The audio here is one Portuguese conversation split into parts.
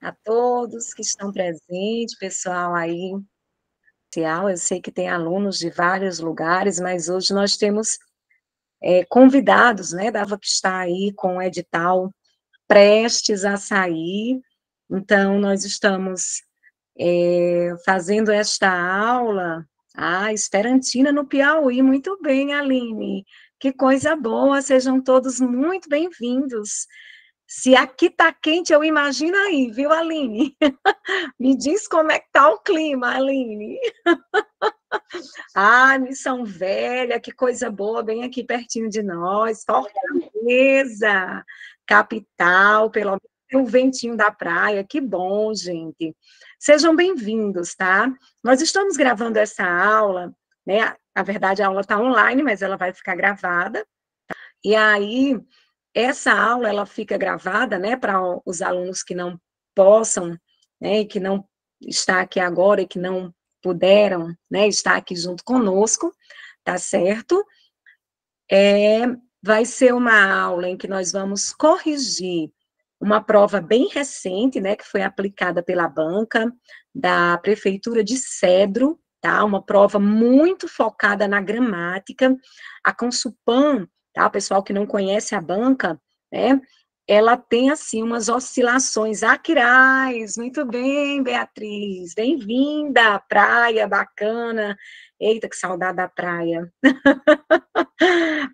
A todos que estão presentes, pessoal aí. Eu sei que tem alunos de vários lugares, mas hoje nós temos convidados, né, Dava que está aí com o edital prestes a sair. Então, nós estamos fazendo esta aula, Esperantina no Piauí. Muito bem, Aline, que coisa boa, sejam todos muito bem-vindos. Se aqui tá quente, eu imagino aí, viu, Aline? Me diz como é que tá o clima, Aline. Missão Velha, que coisa boa, bem aqui pertinho de nós. Fortaleza, capital, pelo menos tem o ventinho da praia, que bom, gente. Sejam bem-vindos, tá? Nós estamos gravando essa aula, né? Na verdade, a aula está online, mas ela vai ficar gravada. E aí, essa aula, ela fica gravada, né, para os alunos que não possam, né, e que não está aqui agora e que não puderam, né, estar aqui junto conosco, tá certo? Vai ser uma aula em que nós vamos corrigir uma prova bem recente, né, que foi aplicada pela banca da Prefeitura de Cedro, tá? Uma prova muito focada na gramática. A Consupan, tá? O pessoal que não conhece a banca, né? Ela tem, assim, umas oscilações. Quirais, muito bem, Beatriz, bem-vinda, praia, bacana. Eita, que saudade da praia.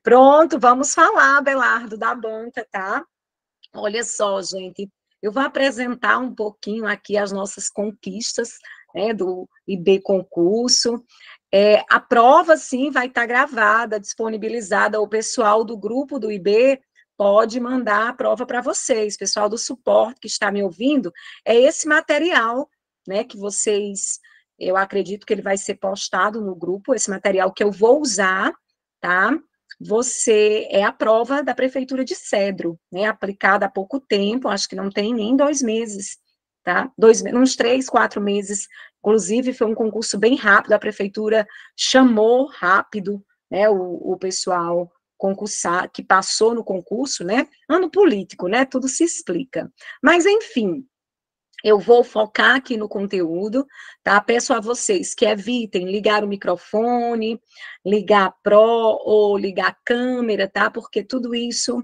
Pronto, vamos falar, Belardo, da banca, tá? Olha só, gente, eu vou apresentar um pouquinho aqui as nossas conquistas, né, do IB Concurso. A prova, sim, vai estar gravada, disponibilizada. O pessoal do grupo do IB pode mandar a prova para vocês. Pessoal do suporte que está me ouvindo, é esse material, né, que vocês, eu acredito que ele vai ser postado no grupo, esse material que eu vou usar, tá? Você é a prova da Prefeitura de Cedro, né, aplicada há pouco tempo, acho que não tem nem 2 meses, tá? Uns 3, 4 meses, inclusive foi um concurso bem rápido, a Prefeitura chamou rápido, né, o pessoal concursar, que passou no concurso, né, ano político, né, tudo se explica. Mas, enfim, eu vou focar aqui no conteúdo, tá? Peço a vocês que evitem ligar o microfone, ligar a Pro ou ligar a câmera, tá? Porque tudo isso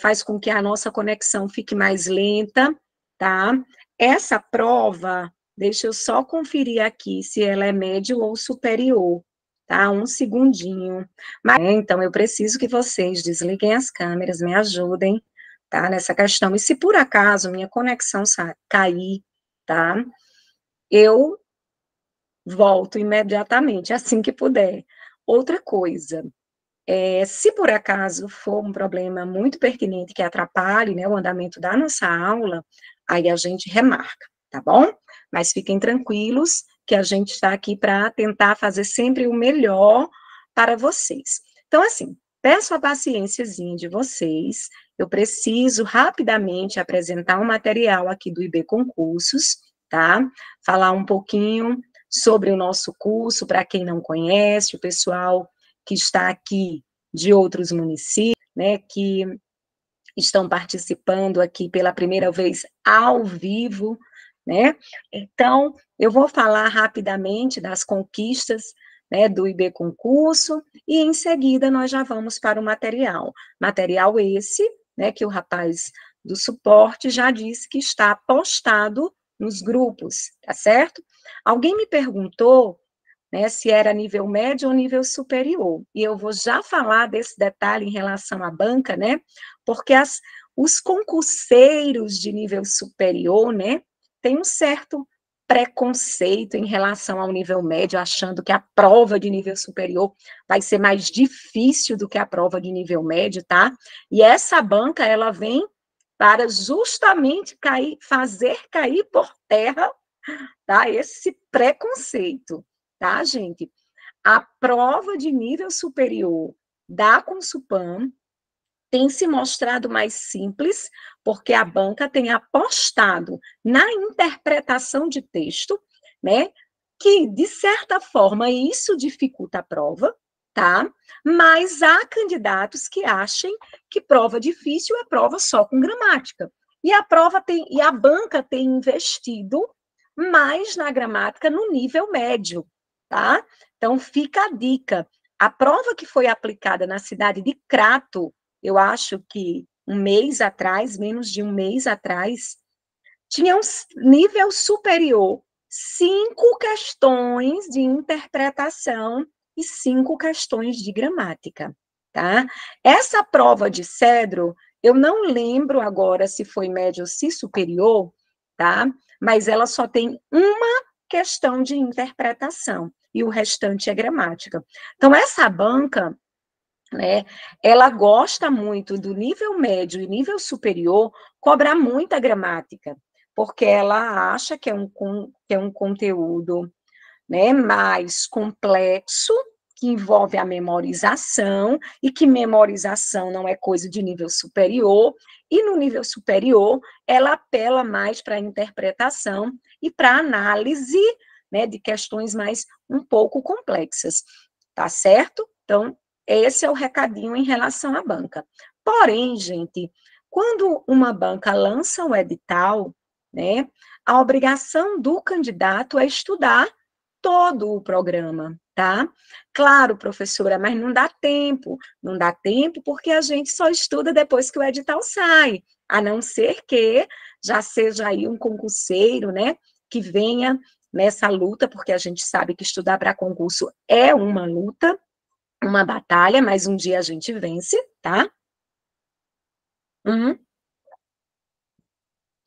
faz com que a nossa conexão fique mais lenta, tá? Essa prova, deixa eu só conferir aqui se ela é médio ou superior, tá? Um segundinho. Então, eu preciso que vocês desliguem as câmeras, me ajudem, tá, nessa questão. E se por acaso minha conexão cair, tá, eu volto imediatamente, assim que puder. Outra coisa, se por acaso for um problema muito pertinente que atrapalhe, né, o andamento da nossa aula, aí a gente remarca, tá bom? Mas fiquem tranquilos que a gente está aqui para tentar fazer sempre o melhor para vocês. Então, assim, peço a paciênciazinha de vocês, eu preciso rapidamente apresentar um material aqui do IB Concursos, tá? Falar um pouquinho sobre o nosso curso, para quem não conhece, o pessoal que está aqui de outros municípios, né, que estão participando aqui pela primeira vez ao vivo, né? Então, eu vou falar rapidamente das conquistas, né, do IB Concurso, e em seguida nós já vamos para o material. Material esse, né, que o rapaz do suporte já disse que está postado nos grupos, tá certo? Alguém me perguntou, né, se era nível médio ou nível superior. E eu vou já falar desse detalhe em relação à banca, né, porque os concurseiros de nível superior, né, têm um certo preconceito em relação ao nível médio, achando que a prova de nível superior vai ser mais difícil do que a prova de nível médio, tá? E essa banca, ela vem para justamente fazer cair por terra, tá, esse preconceito, tá, gente? A prova de nível superior da Consupan tem se mostrado mais simples, porque a banca tem apostado na interpretação de texto, né? Que, de certa forma, isso dificulta a prova, tá? Mas há candidatos que achem que prova difícil é prova só com gramática. E e a banca tem investido mais na gramática no nível médio, tá? Então fica a dica. A prova que foi aplicada na cidade de Crato, eu acho que um mês atrás, menos de um mês atrás, tinha um nível superior, 5 questões de interpretação e 5 questões de gramática, tá? Essa prova de Cedro, eu não lembro agora se foi médio ou se superior, tá? Mas ela só tem uma questão de interpretação e o restante é gramática. Então, essa banca, né, ela gosta muito do nível médio e nível superior cobrar muita gramática, porque ela acha que é um conteúdo, né, mais complexo, que envolve a memorização, e que memorização não é coisa de nível superior, e no nível superior ela apela mais para a interpretação e para a análise, né, de questões mais um pouco complexas, tá certo? Então, esse é o recadinho em relação à banca. Porém, gente, quando uma banca lança um edital, né, a obrigação do candidato é estudar todo o programa, tá? Claro, professora, mas não dá tempo porque a gente só estuda depois que o edital sai, a não ser que já seja aí um concurseiro, né, que venha nessa luta, porque a gente sabe que estudar para concurso é uma luta, uma batalha, mas um dia a gente vence, tá? Uhum.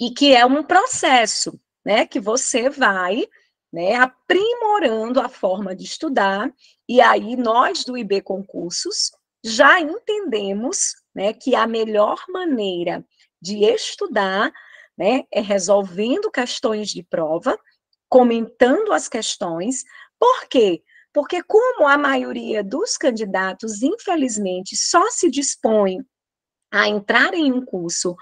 E que é um processo, né, que você vai, né, aprimorando a forma de estudar, e aí nós do IB Concursos já entendemos, né, que a melhor maneira de estudar, né, é resolvendo questões de prova, comentando as questões. Por quê? Porque como a maioria dos candidatos, infelizmente, só se dispõe a entrar em um curso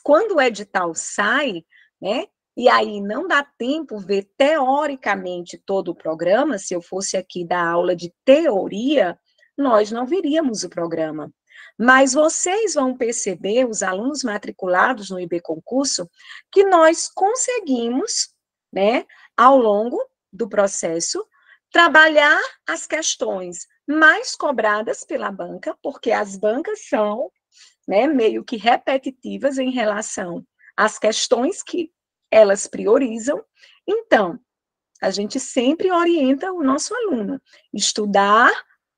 quando o edital sai, né? E aí não dá tempo ver teoricamente todo o programa. Se eu fosse aqui dar aula de teoria, nós não viríamos o programa. Mas vocês vão perceber, os alunos matriculados no IB Concurso, que nós conseguimos, né, ao longo do processo, trabalhar as questões mais cobradas pela banca, porque as bancas são, né, meio que repetitivas em relação às questões que elas priorizam. Então, a gente sempre orienta o nosso aluno estudar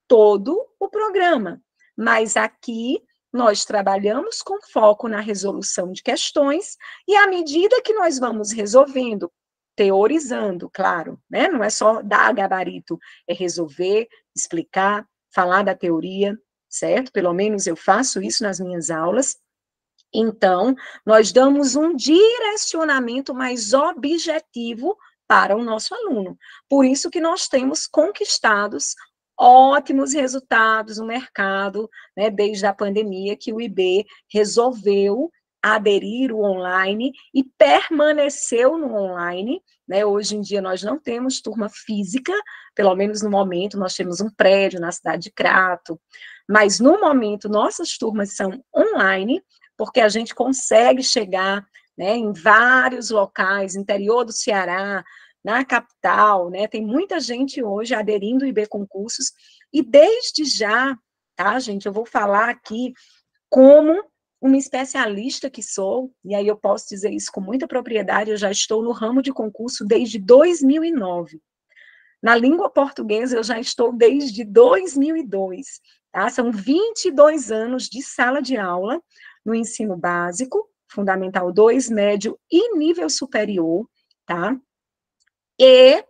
todo o programa, mas aqui nós trabalhamos com foco na resolução de questões e à medida que nós vamos resolvendo, teorizando, claro, né? Não é só dar gabarito, é resolver, explicar, falar da teoria, certo? Pelo menos eu faço isso nas minhas aulas. Então, nós damos um direcionamento mais objetivo para o nosso aluno. Por isso que nós temos conquistados ótimos resultados no mercado, né, desde a pandemia, que o IB resolveu aderir ao online e permaneceu no online, né? Hoje em dia nós não temos turma física, pelo menos no momento, nós temos um prédio na cidade de Crato, mas no momento nossas turmas são online, porque a gente consegue chegar, né, em vários locais, interior do Ceará, na capital, né, tem muita gente hoje aderindo ao IB Concursos, e desde já, tá, gente, eu vou falar aqui como uma especialista que sou, e aí eu posso dizer isso com muita propriedade, eu já estou no ramo de concurso desde 2009. Na língua portuguesa, eu já estou desde 2002, tá? São 22 anos de sala de aula no ensino básico, Fundamental 2, médio e nível superior, tá? E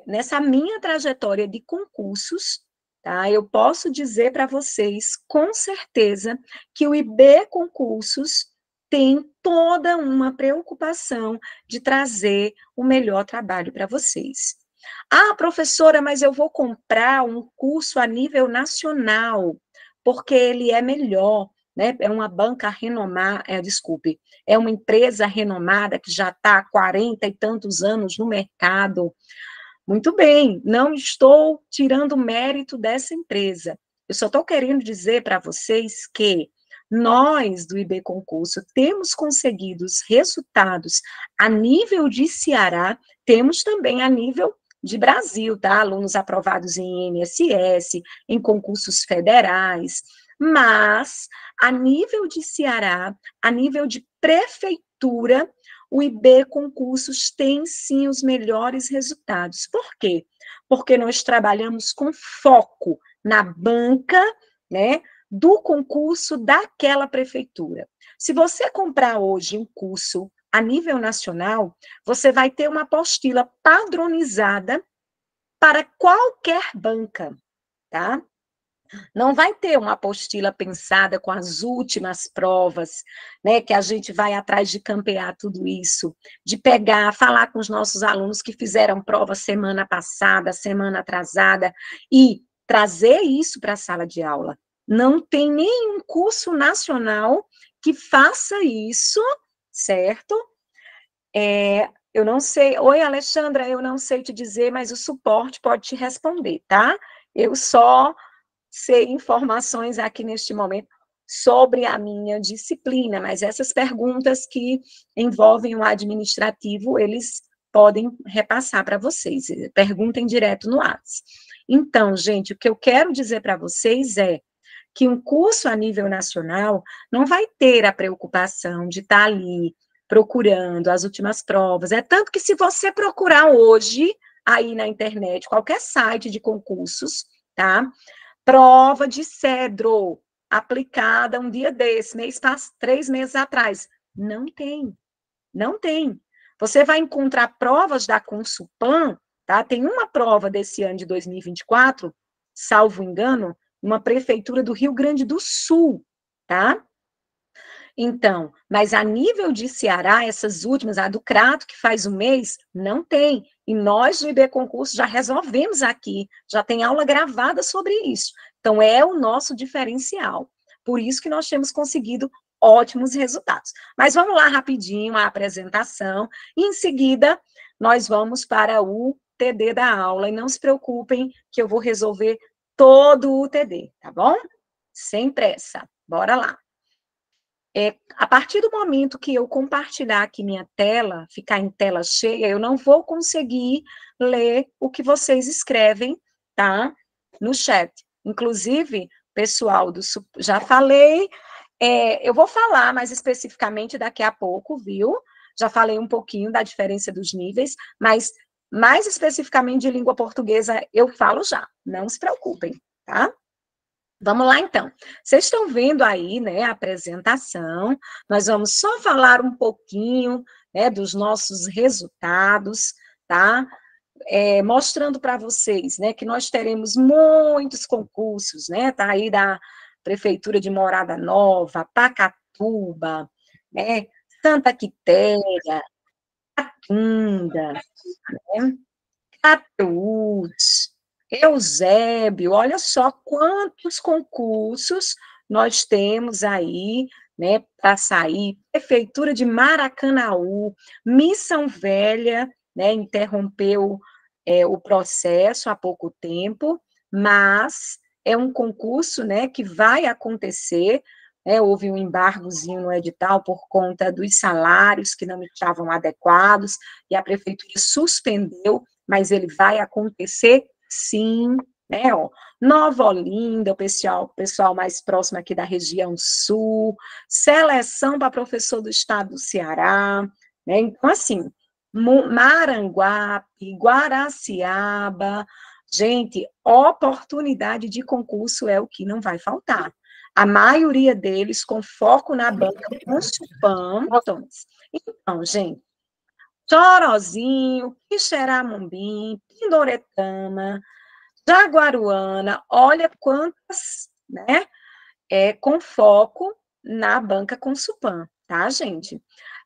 nessa minha trajetória de concursos, tá? Eu posso dizer para vocês, com certeza, que o IB Concursos tem toda uma preocupação de trazer o melhor trabalho para vocês. Ah, professora, mas eu vou comprar um curso a nível nacional, porque ele é melhor, né? É uma banca renomada, desculpe, é uma empresa renomada que já está há 40 e tantos anos no mercado. Muito bem, não estou tirando mérito dessa empresa. Eu só estou querendo dizer para vocês que Nós, do IB Concurso, temos conseguido os resultados a nível de Ceará, temos também a nível de Brasil, tá? Alunos aprovados em INSS, em concursos federais, mas a nível de Ceará, a nível de prefeitura, o IB Concursos tem sim os melhores resultados. Por quê? Porque nós trabalhamos com foco na banca, né, do concurso daquela prefeitura. Se você comprar hoje um curso a nível nacional, você vai ter uma apostila padronizada para qualquer banca, tá? Não vai ter uma apostila pensada com as últimas provas, né, que a gente vai atrás de campear tudo isso, de pegar, falar com os nossos alunos que fizeram prova semana passada, semana atrasada, e trazer isso para a sala de aula. Não tem nenhum curso nacional que faça isso, certo? Eu não sei. Oi, Alexandra, eu não sei te dizer, mas o suporte pode te responder, tá? Eu só sei informações aqui neste momento sobre a minha disciplina, mas essas perguntas que envolvem o administrativo, eles podem repassar para vocês. Perguntem direto no WhatsApp. Então, gente, o que eu quero dizer para vocês é que um curso a nível nacional não vai ter a preocupação de estar ali procurando as últimas provas. É tanto que se você procurar hoje aí na internet, qualquer site de concursos, tá? Prova de cedro aplicada um dia desse, 3 meses atrás. Não tem, não tem. Você vai encontrar provas da Consulpan, tá? Tem uma prova desse ano de 2024, salvo engano, uma prefeitura do Rio Grande do Sul, tá? Então, mas a nível de Ceará, essas últimas, a do Crato, que faz um mês, não tem. E nós, do IB Concurso, já resolvemos aqui, já tem aula gravada sobre isso. Então, é o nosso diferencial. Por isso que nós temos conseguido ótimos resultados. Mas vamos lá rapidinho a apresentação, e em seguida nós vamos para o TD da aula. E não se preocupem que eu vou resolver todo o TD, tá bom? Sem pressa. Bora lá. A partir do momento que eu compartilhar aqui minha tela, ficar em tela cheia, eu não vou conseguir ler o que vocês escrevem, tá? No chat. Inclusive, pessoal já falei, eu vou falar mais especificamente daqui a pouco, viu? Já falei um pouquinho da diferença dos níveis, mas mais especificamente de língua portuguesa eu falo já, não se preocupem, tá? Vamos lá, então. Vocês estão vendo aí, né, a apresentação. Nós vamos só falar um pouquinho, né, dos nossos resultados, tá? Mostrando para vocês, né, que nós teremos muitos concursos, né? Tá aí da Prefeitura de Morada Nova, Pacatuba, né, Santa Quitéria, Catunda, né? Crateús, Eusébio, olha só quantos concursos nós temos aí, né, para sair. Prefeitura de Maracanaú, Missão Velha, né, interrompeu o processo há pouco tempo, mas é um concurso, né, que vai acontecer. Houve um embargozinho no edital por conta dos salários que não estavam adequados, e a prefeitura suspendeu, mas ele vai acontecer sim, né? Ó, Nova Olinda, o pessoal mais próximo aqui da região sul, seleção para professor do estado do Ceará, né? Então, assim, Maranguape, Guaraciaba, gente, oportunidade de concurso é o que não vai faltar. A maioria deles com foco na banca com Supan. Então, gente, Chorozinho, Quixeramobim, Pindoretama, Jaguaruana, olha quantas, né, com foco na banca com Supan, tá, gente?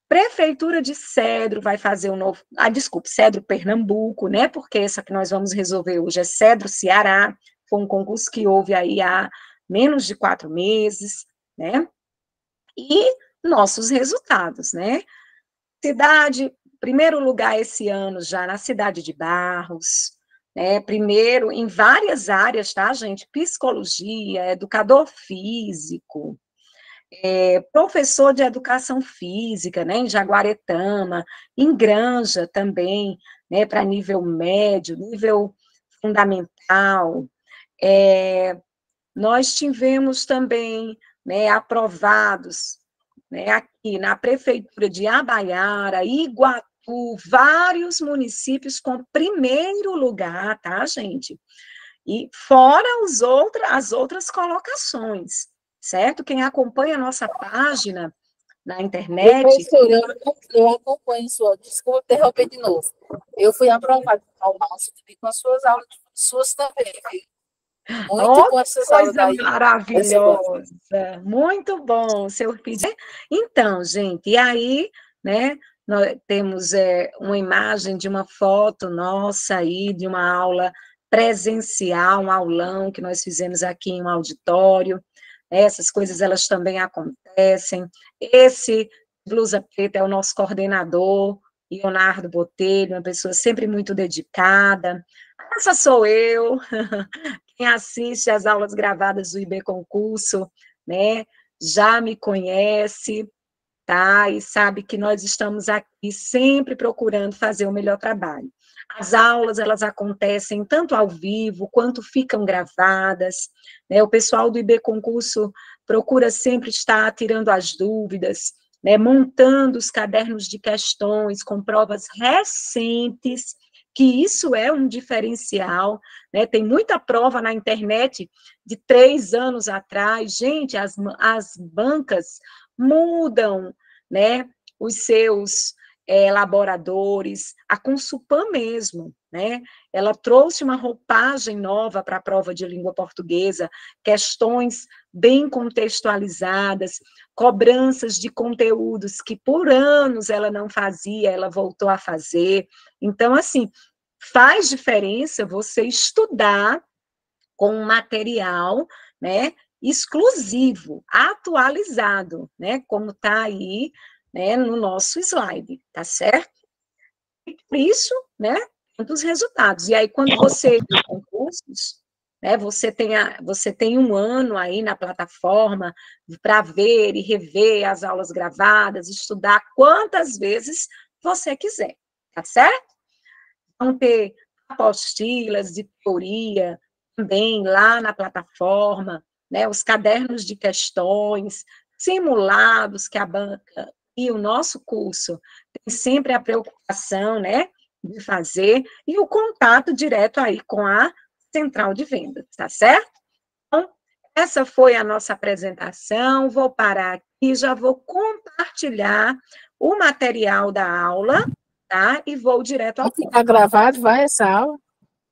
Prefeitura de Cedro vai fazer um novo, desculpe, Cedro Pernambuco, né, porque essa que nós vamos resolver hoje é Cedro Ceará, foi um concurso que houve aí há menos de 4 meses, né, e nossos resultados, né, cidade, primeiro lugar esse ano já na cidade de Barros, né? Primeiro em várias áreas, tá, gente? Psicologia, educador físico, professor de educação física, né, em Jaguaretama, em Granja também, né, para nível médio, nível fundamental. Nós tivemos também, né, aprovados, né, aqui na Prefeitura de Abaiara, Iguatu, vários municípios com primeiro lugar, tá, gente? E fora as outras colocações, certo? Quem acompanha a nossa página na internet... Professora, eu acompanho sua, desculpa interromper de novo. Eu fui aprovada ao máximo com as suas aulas, suas também. Muito Oh, bom essas aulas coisa daí. maravilhosa! Muito bom, seu pedir. Então, gente, e aí, né, nós temos uma imagem de uma foto nossa aí, de uma aula presencial, um aulão que nós fizemos aqui em um auditório. Essas coisas, elas também acontecem. Esse blusa preta é o nosso coordenador, Leonardo Botelho, uma pessoa sempre muito dedicada. Essa sou eu. Quem assiste às aulas gravadas do IB Concurso, né, já me conhece, tá? E sabe que nós estamos aqui sempre procurando fazer o melhor trabalho. As aulas, elas acontecem tanto ao vivo, quanto ficam gravadas, né? O pessoal do IB Concurso procura sempre estar tirando as dúvidas, né? Montando os cadernos de questões com provas recentes, que isso é um diferencial, né? Tem muita prova na internet de 3 anos atrás. Gente, as bancas mudam, né, os seus elaboradores, a Consulpan mesmo, né, ela trouxe uma roupagem nova para a prova de língua portuguesa, questões bem contextualizadas, cobranças de conteúdos que por anos ela não fazia, ela voltou a fazer. Então, assim, faz diferença você estudar com um material, né, exclusivo, atualizado, né, como está aí, né, no nosso slide, tá certo? E por isso, né, dos resultados. E aí, quando você tem concursos, né, você tem um ano aí na plataforma para ver e rever as aulas gravadas, estudar quantas vezes você quiser, tá certo? Vão ter apostilas de teoria também lá na plataforma, né, os cadernos de questões, simulados que a banca e o nosso curso tem sempre a preocupação, né, de fazer, e o contato direto aí com a central de vendas, tá certo? Então, essa foi a nossa apresentação, vou parar aqui, já vou compartilhar o material da aula, tá? E vou direto ao Vai ponto. ficar gravado, vai essa aula?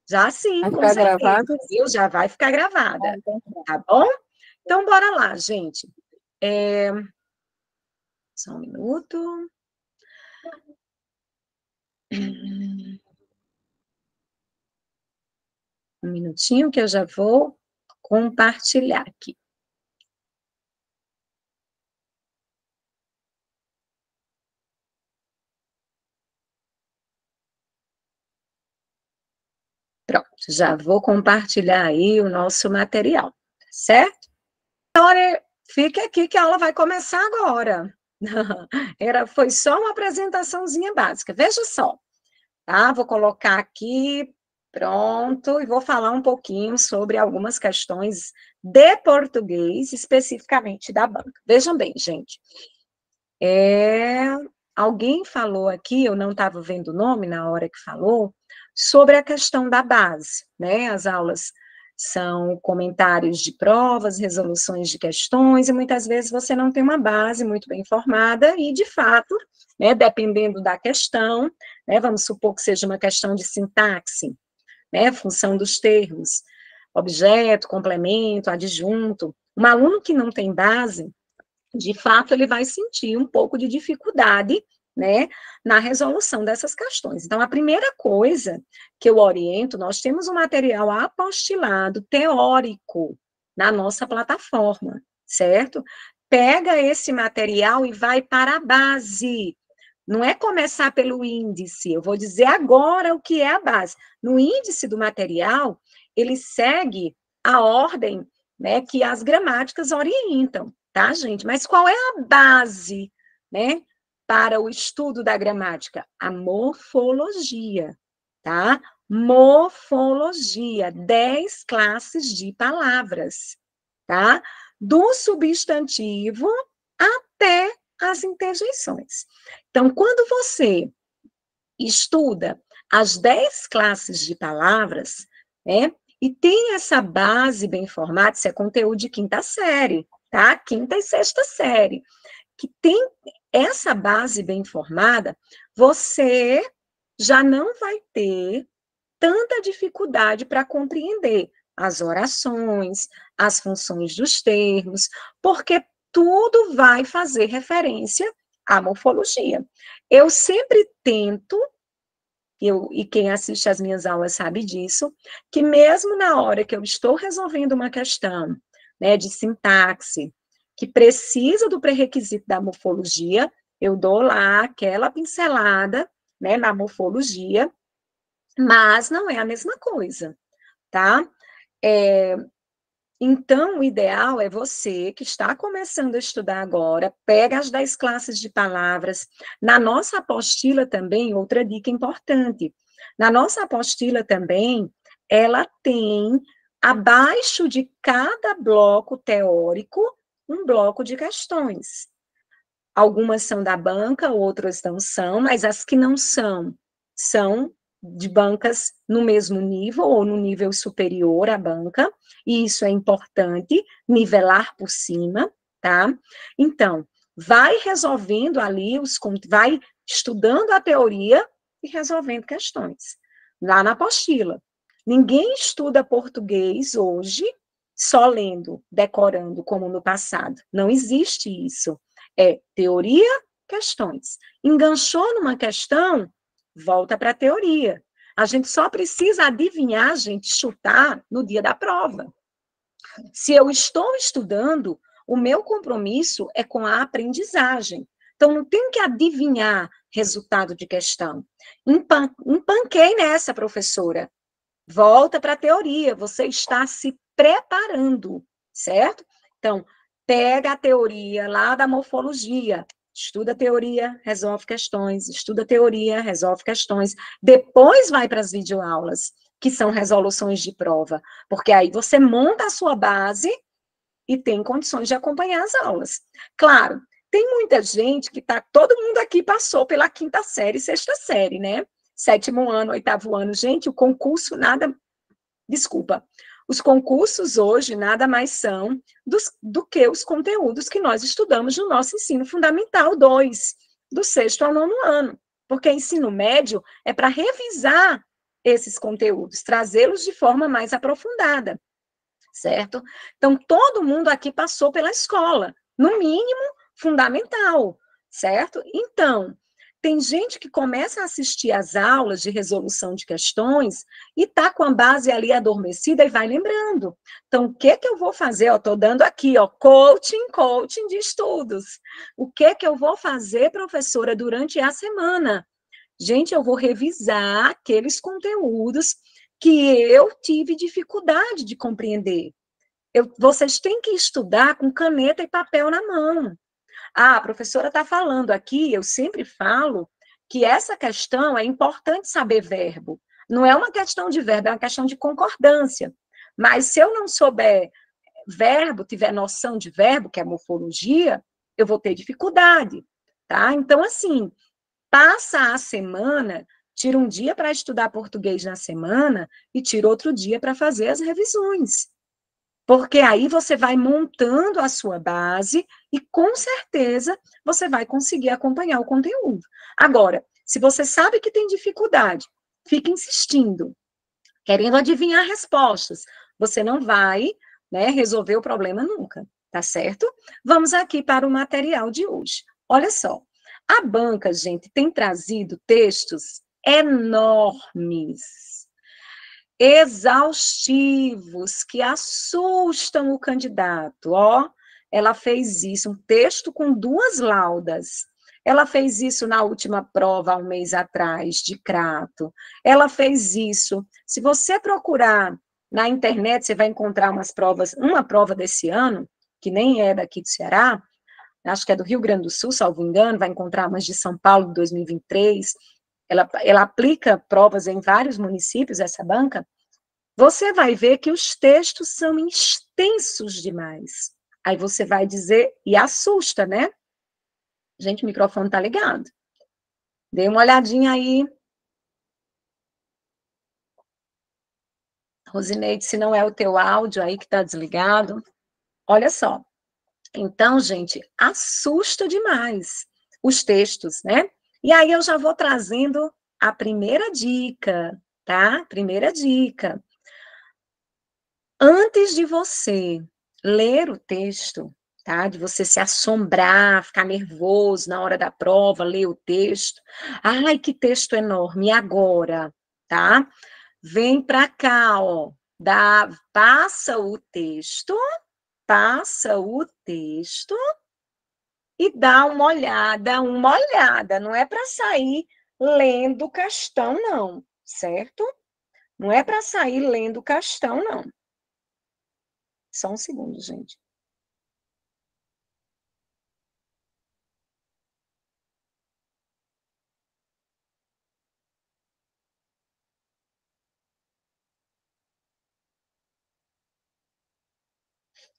Já sim, Vai com ficar certeza, gravado? viu? Já vai ficar gravada, tá bom? Então, bora lá, gente. Só um minuto. Um minutinho que eu já vou compartilhar aqui. Pronto, já vou compartilhar aí o nosso material, tá certo? Então, fique aqui que a aula vai começar agora. Foi só uma apresentaçãozinha básica. Veja só, tá? Vou colocar aqui, pronto, e vou falar um pouquinho sobre algumas questões de português, especificamente da banca. Vejam bem, gente. Alguém falou aqui, eu não estava vendo o nome na hora que falou, sobre a questão da base, né? As aulas são comentários de provas, resoluções de questões, e muitas vezes você não tem uma base muito bem formada, e, de fato, né, dependendo da questão, né, vamos supor que seja uma questão de sintaxe, né, função dos termos, objeto, complemento, adjunto, um aluno que não tem base, de fato, ele vai sentir um pouco de dificuldade, né, na resolução dessas questões. Então, a primeira coisa que eu oriento, nós temos um material apostilado, teórico, na nossa plataforma, certo? Pega esse material e vai para a base. Não é começar pelo índice, eu vou dizer agora o que é a base. No índice do material, ele segue a ordem, né, que as gramáticas orientam. tá, gente? Mas qual é a base, né, para o estudo da gramática? A morfologia, tá? Morfologia, 10 classes de palavras, tá? Do substantivo até as interjeições. Então, quando você estuda as 10 classes de palavras, né, e tem essa base bem formada, isso é conteúdo de quinta série, tá? Quinta e sexta série, que tem essa base bem formada, você já não vai ter tanta dificuldade para compreender as orações, as funções dos termos, porque tudo vai fazer referência à morfologia. Eu sempre tento, e quem assiste às minhas aulas sabe disso, que mesmo na hora que eu estou resolvendo uma questão, né, de sintaxe, que precisa do pré-requisito da morfologia, eu dou lá aquela pincelada, né, na morfologia, mas não é a mesma coisa, tá? Então, o ideal é você que está começando a estudar agora, pega as 10 classes de palavras. Na nossa apostila também, outra dica importante, na nossa apostila também, ela tem, abaixo de cada bloco teórico, um bloco de questões. Algumas são da banca, outras não são, mas as que não são, são de bancas no mesmo nível ou no nível superior à banca, e isso é importante, nivelar por cima, tá? Então, vai resolvendo ali, vai estudando a teoria e resolvendo questões, lá na apostila. Ninguém estuda português hoje só lendo, decorando, como no passado. Não existe isso. É teoria, questões. Enganchou numa questão, volta para a teoria. A gente só precisa adivinhar, gente, chutar no dia da prova. Se eu estou estudando, o meu compromisso é com a aprendizagem. Então, não tenho que adivinhar resultado de questão. Empanquei nessa, professora. Volta para a teoria, você está se preparando, certo? Então, pega a teoria lá da morfologia, estuda a teoria, resolve questões, estuda a teoria, resolve questões, depois vai para as videoaulas, que são resoluções de prova, porque aí você monta a sua base e tem condições de acompanhar as aulas. Claro, tem muita gente que tá, todo mundo aqui passou pela quinta série, sexta série, né? 7º ano, 8º ano. Gente, o concurso nada, desculpa, os concursos hoje nada mais são do que os conteúdos que nós estudamos no nosso ensino fundamental 2, do 6º ao 9º ano, porque ensino médio é para revisar esses conteúdos, trazê-los de forma mais aprofundada, certo? Então, todo mundo aqui passou pela escola, no mínimo fundamental, certo? Então, tem gente que começa a assistir às aulas de resolução de questões e está com a base ali adormecida e vai lembrando. Então, o que eu vou fazer? Estou dando aqui, coaching de estudos. O que eu vou fazer, professora, durante a semana? Gente, eu vou revisar aqueles conteúdos que eu tive dificuldade de compreender. Vocês têm que estudar com caneta e papel na mão. Ah, a professora está falando aqui, eu sempre falo que essa questão é importante saber verbo. Não é uma questão de verbo, é uma questão de concordância. Mas se eu não souber verbo, tiver noção de verbo, que é morfologia, eu vou ter dificuldade, tá? Então, assim, passa a semana, tira um dia para estudar português na semana e tira outro dia para fazer as revisões. Porque aí você vai montando a sua base e, com certeza, você vai conseguir acompanhar o conteúdo. Agora, se você sabe que tem dificuldade, fica insistindo, querendo adivinhar respostas, você não vai, né, resolver o problema nunca, tá certo? Vamos aqui para o material de hoje. Olha só, a banca, gente, tem trazido textos enormes, exaustivos, que assustam o candidato. Ó, ela fez isso, um texto com 2 laudas. Ela fez isso na última prova, há um mês atrás, de Crato. Ela fez isso. Se você procurar na internet, você vai encontrar uma prova desse ano, que nem é daqui do Ceará, acho que é do Rio Grande do Sul, salvo engano, vai encontrar umas de São Paulo de 2023, ela aplica provas em vários municípios, essa banca, você vai ver que os textos são extensos demais. Aí você vai dizer, e assusta, né? Gente, o microfone tá ligado. Dê uma olhadinha aí. Rosineide, se não é o teu áudio aí que tá desligado. Olha só. Então, gente, assusta demais os textos, né? E aí eu já vou trazendo a primeira dica, tá? Primeira dica. Antes de você ler o texto, tá? De você se assombrar, ficar nervoso na hora da prova, ler o texto. Ai, que texto enorme! E agora, tá? Vem para cá, ó. Passa o texto e dá uma olhada. Não é para sair lendo castão, não, certo? Não é para sair lendo castão, não. Só um segundo, gente.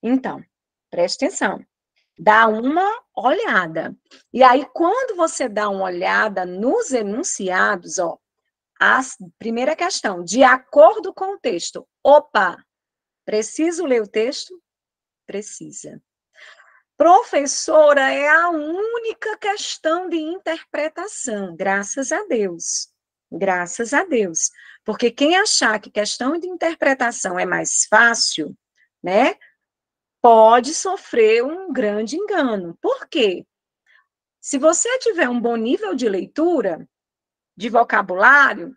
Então, preste atenção. Dá uma olhada. E aí, quando você dá uma olhada nos enunciados, ó, a primeira questão, de acordo com o texto. Opa, preciso ler o texto? Precisa. Professora, é a única questão de interpretação, graças a Deus. Graças a Deus. Porque quem achar que questão de interpretação é mais fácil, né, pode sofrer um grande engano. Por quê? Se você tiver um bom nível de leitura, de vocabulário,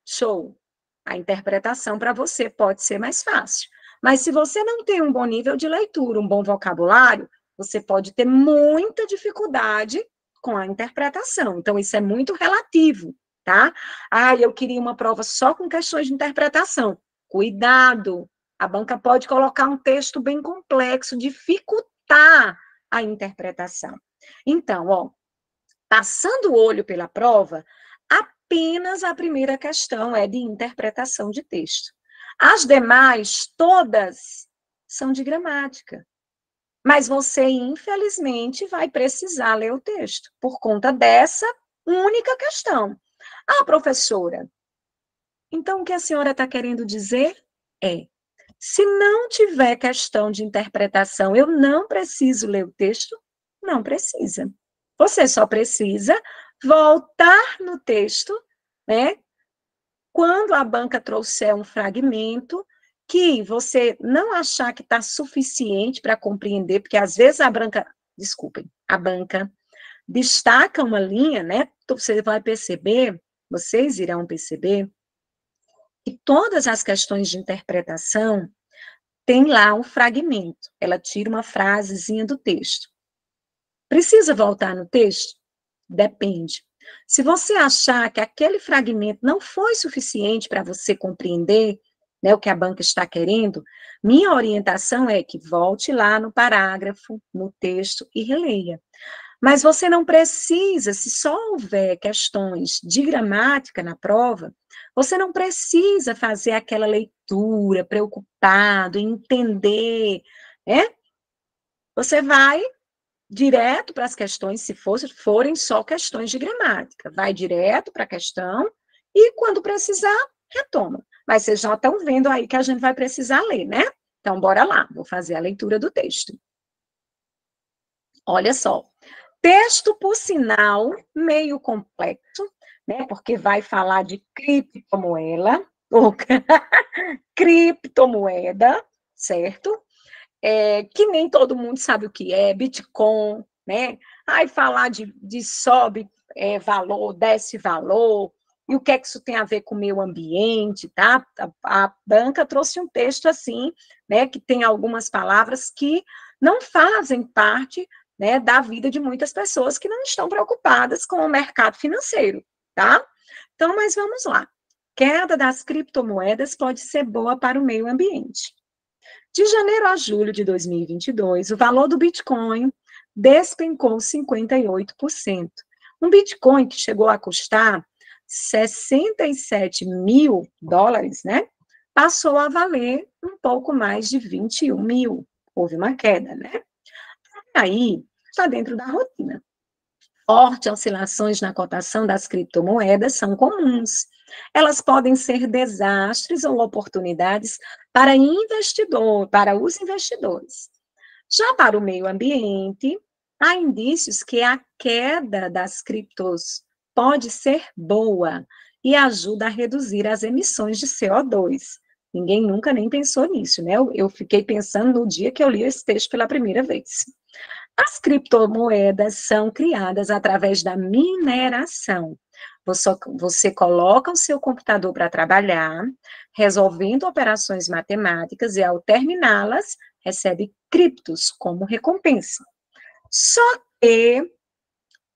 show. A interpretação para você pode ser mais fácil. Mas se você não tem um bom nível de leitura, um bom vocabulário, você pode ter muita dificuldade com a interpretação. Então, isso é muito relativo, tá? Ah, eu queria uma prova só com questões de interpretação. Cuidado! A banca pode colocar um texto bem complexo, dificultar a interpretação. Então, ó, passando o olho pela prova, apenas a primeira questão é de interpretação de texto. As demais, todas, são de gramática. Mas você, infelizmente, vai precisar ler o texto, por conta dessa única questão. Ah, professora, então o que a senhora está querendo dizer é, se não tiver questão de interpretação, eu não preciso ler o texto? Não precisa. Você só precisa voltar no texto, né? Quando a banca trouxer um fragmento que você não achar que está suficiente para compreender, porque às vezes a banca destaca uma linha, né? Você vai perceber, vocês irão perceber, que todas as questões de interpretação tem lá um fragmento. Ela tira uma frasezinha do texto. Precisa voltar no texto? Depende. Se você achar que aquele fragmento não foi suficiente para você compreender, né, o que a banca está querendo, minha orientação é que volte lá no parágrafo, no texto e releia. Mas você não precisa, se só houver questões de gramática na prova, você não precisa fazer aquela leitura preocupado em entender, né? Você vai direto para as questões, se forem só questões de gramática. Vai direto para a questão e, quando precisar, retoma. Mas vocês já estão vendo aí que a gente vai precisar ler, né? Então, bora lá, vou fazer a leitura do texto. Olha só. Texto, por sinal, meio complexo, né? Porque vai falar de criptomoeda, ou criptomoeda, certo? Que nem todo mundo sabe o que é, Bitcoin, né? Aí falar de sobe valor, desce valor, e o que é que isso tem a ver com o meio ambiente, tá? A banca trouxe um texto assim, né, que tem algumas palavras que não fazem parte, né, da vida de muitas pessoas que não estão preocupadas com o mercado financeiro, tá? Então, mas vamos lá. Queda das criptomoedas pode ser boa para o meio ambiente. De janeiro a julho de 2022, o valor do Bitcoin despencou 58%. Um Bitcoin que chegou a custar 67 mil dólares, né? Passou a valer um pouco mais de 21 mil. Houve uma queda, né? Aí, está dentro da rotina. Fortes oscilações na cotação das criptomoedas são comuns. Elas podem ser desastres ou oportunidades para os investidores. Já para o meio ambiente, há indícios que a queda das criptos pode ser boa e ajuda a reduzir as emissões de CO2. Ninguém nunca nem pensou nisso, né? Eu fiquei pensando no dia que eu li esse texto pela primeira vez. As criptomoedas são criadas através da mineração. Você coloca o seu computador para trabalhar, resolvendo operações matemáticas, e ao terminá-las, recebe criptos como recompensa. Só que,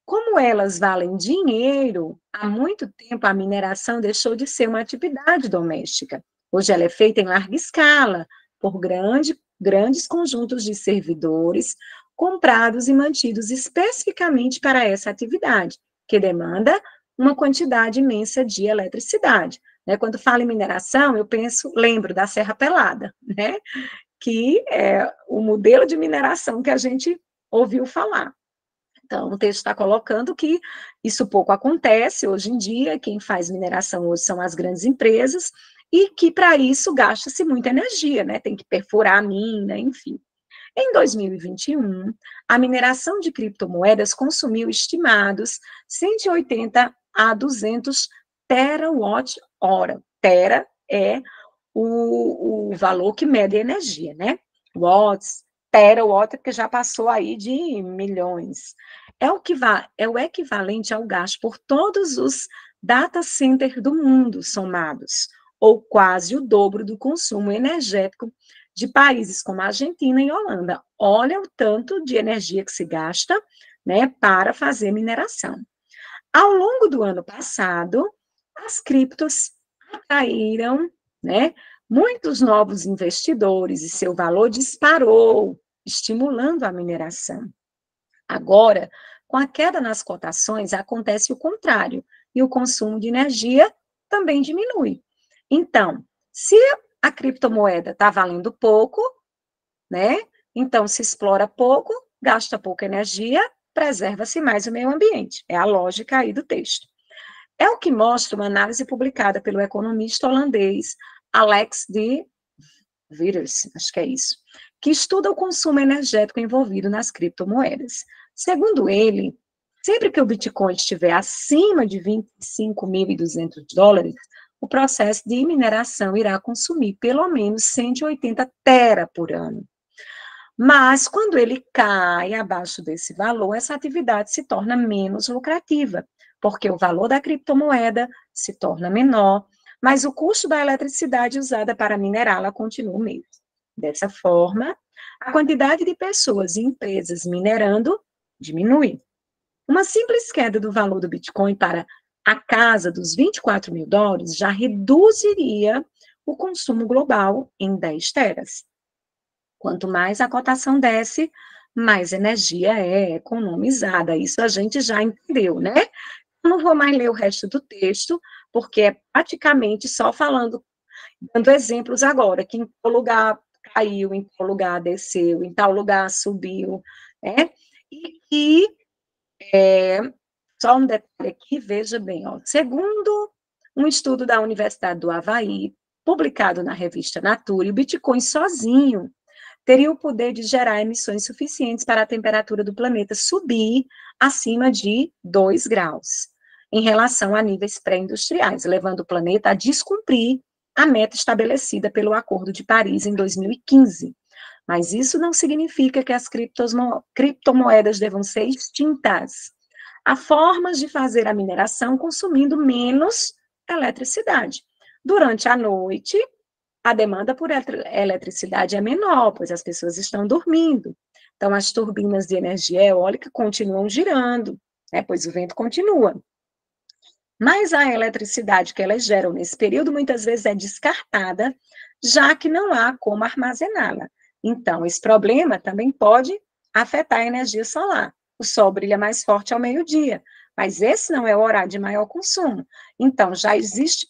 como elas valem dinheiro, há muito tempo a mineração deixou de ser uma atividade doméstica. Hoje ela é feita em larga escala, por grandes conjuntos de servidores, comprados e mantidos especificamente para essa atividade, que demanda uma quantidade imensa de eletricidade. Né? Quando falo em mineração, lembro da Serra Pelada, né? Que é o modelo de mineração que a gente ouviu falar. Então, o texto está colocando que isso pouco acontece hoje em dia, quem faz mineração hoje são as grandes empresas, e que para isso gasta-se muita energia, né? Tem que perfurar a mina, enfim. Em 2021, a mineração de criptomoedas consumiu estimados 180 a 200 terawatt-hora. Tera é o valor que mede a energia, né? Watts, terawatt, que já passou aí de milhões. É o equivalente ao gasto por todos os data centers do mundo somados, ou quase o dobro do consumo energético de países como a Argentina e Holanda. Olha o tanto de energia que se gasta, né, para fazer mineração. Ao longo do ano passado, as criptos atraíram, né, muitos novos investidores e seu valor disparou, estimulando a mineração. Agora, com a queda nas cotações, acontece o contrário, e o consumo de energia também diminui. Então, se a criptomoeda está valendo pouco, né? Então, se explora pouco, gasta pouca energia, preserva-se mais o meio ambiente. É a lógica aí do texto. É o que mostra uma análise publicada pelo economista holandês Alex de Vitters, acho que é isso, que estuda o consumo energético envolvido nas criptomoedas. Segundo ele, sempre que o Bitcoin estiver acima de 25.200 dólares, o processo de mineração irá consumir pelo menos 180 tera por ano. Mas, quando ele cai abaixo desse valor, essa atividade se torna menos lucrativa, porque o valor da criptomoeda se torna menor, mas o custo da eletricidade usada para minerá-la continua o mesmo. Dessa forma, a quantidade de pessoas e empresas minerando diminui. Uma simples queda do valor do Bitcoin para a casa dos 24 mil dólares já reduziria o consumo global em 10 teras. Quanto mais a cotação desce, mais energia é economizada. Isso a gente já entendeu, né? Não vou mais ler o resto do texto, porque é praticamente só dando exemplos agora, que em tal lugar caiu, em tal lugar desceu, em tal lugar subiu, né? E só um detalhe aqui, veja bem, ó, segundo um estudo da Universidade do Havaí, publicado na revista Nature, o Bitcoin sozinho teria o poder de gerar emissões suficientes para a temperatura do planeta subir acima de 2 graus, em relação a níveis pré-industriais, levando o planeta a descumprir a meta estabelecida pelo Acordo de Paris em 2015. Mas isso não significa que as criptomoedas devam ser extintas. Há formas de fazer a mineração consumindo menos eletricidade. Durante a noite, a demanda por eletricidade é menor, pois as pessoas estão dormindo. Então, as turbinas de energia eólica continuam girando, né, pois o vento continua. Mas a eletricidade que elas geram nesse período, muitas vezes, é descartada já que não há como armazená-la. Então, esse problema também pode afetar a energia solar. O sol brilha mais forte ao meio-dia, mas esse não é o horário de maior consumo. Então, já existe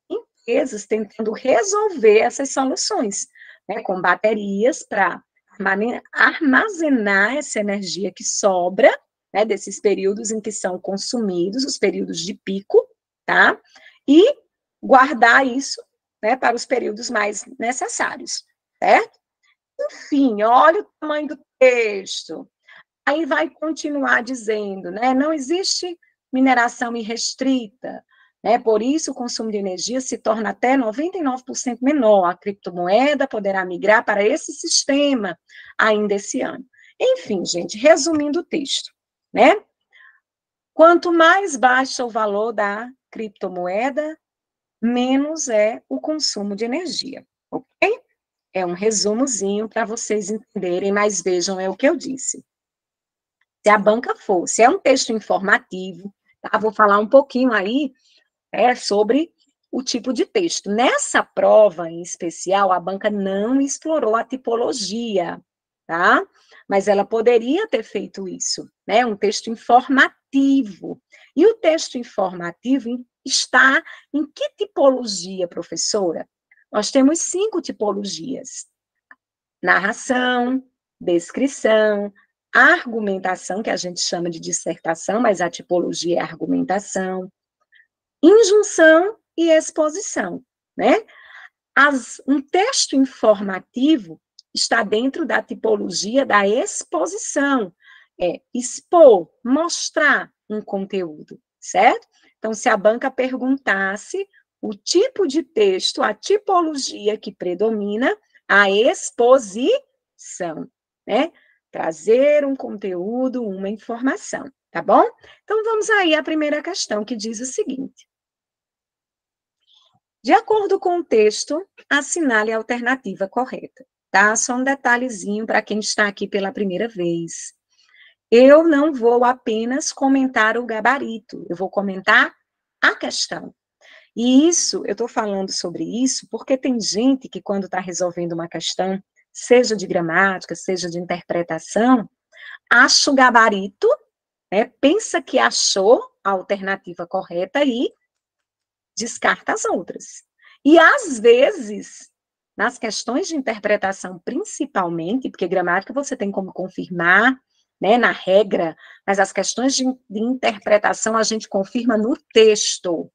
empresas tentando resolver essas soluções, né, com baterias para armazenar essa energia que sobra, né, desses períodos em que são consumidos, os períodos de pico, tá? E guardar isso, né, para os períodos mais necessários, certo? Enfim, olha o tamanho do texto. Aí vai continuar dizendo, né, não existe mineração irrestrita, né, por isso o consumo de energia se torna até 99% menor. A criptomoeda poderá migrar para esse sistema ainda esse ano. Enfim, gente, resumindo o texto, né? Quanto mais baixo o valor da criptomoeda, menos é o consumo de energia, ok? É um resumozinho para vocês entenderem, mas vejam, é o que eu disse. Se a banca fosse, é um texto informativo, tá? Vou falar um pouquinho aí sobre o tipo de texto. Nessa prova em especial, a banca não explorou a tipologia, tá? Mas ela poderia ter feito isso, né? Um texto informativo. E o texto informativo está em que tipologia, professora? Nós temos 5 tipologias: narração, descrição, argumentação, que a gente chama de dissertação, mas a tipologia é argumentação, injunção e exposição, né? Um texto informativo está dentro da tipologia da exposição, é expor, mostrar um conteúdo, certo? Então, se a banca perguntasse o tipo de texto, a tipologia que predomina, a exposição, né? Trazer um conteúdo, uma informação, tá bom? Então, vamos aí à primeira questão, que diz o seguinte: de acordo com o texto, assinale a alternativa correta, tá? Só um detalhezinho para quem está aqui pela primeira vez. Eu não vou apenas comentar o gabarito, eu vou comentar a questão. E isso, eu estou falando sobre isso porque tem gente que, quando está resolvendo uma questão, seja de gramática, seja de interpretação, acha o gabarito, né, pensa que achou a alternativa correta e descarta as outras. E, às vezes, nas questões de interpretação, principalmente, porque gramática você tem como confirmar, né, na regra, mas as questões de interpretação a gente confirma no texto.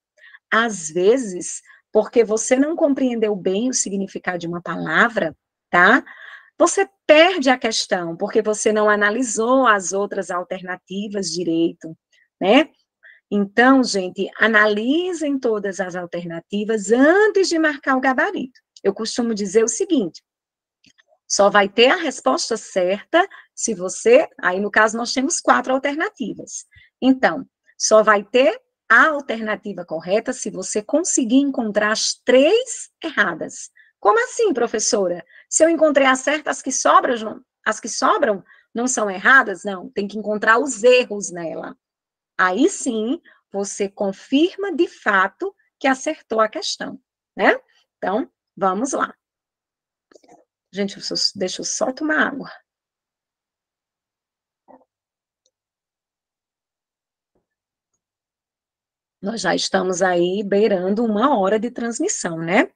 Às vezes, porque você não compreendeu bem o significado de uma palavra, tá? Você perde a questão, porque você não analisou as outras alternativas direito, né? Então, gente, analisem todas as alternativas antes de marcar o gabarito. Eu costumo dizer o seguinte: só vai ter a resposta certa se você. Aí, no caso, nós temos 4 alternativas. Então, só vai ter a alternativa correta se você conseguir encontrar as 3 erradas. Como assim, professora? Se eu encontrei as certas, as que sobram não são erradas? Não, tem que encontrar os erros nela. Aí sim, você confirma de fato que acertou a questão, né? Então, vamos lá. Gente, deixa eu só tomar água. Nós já estamos aí beirando 1 hora de transmissão, né?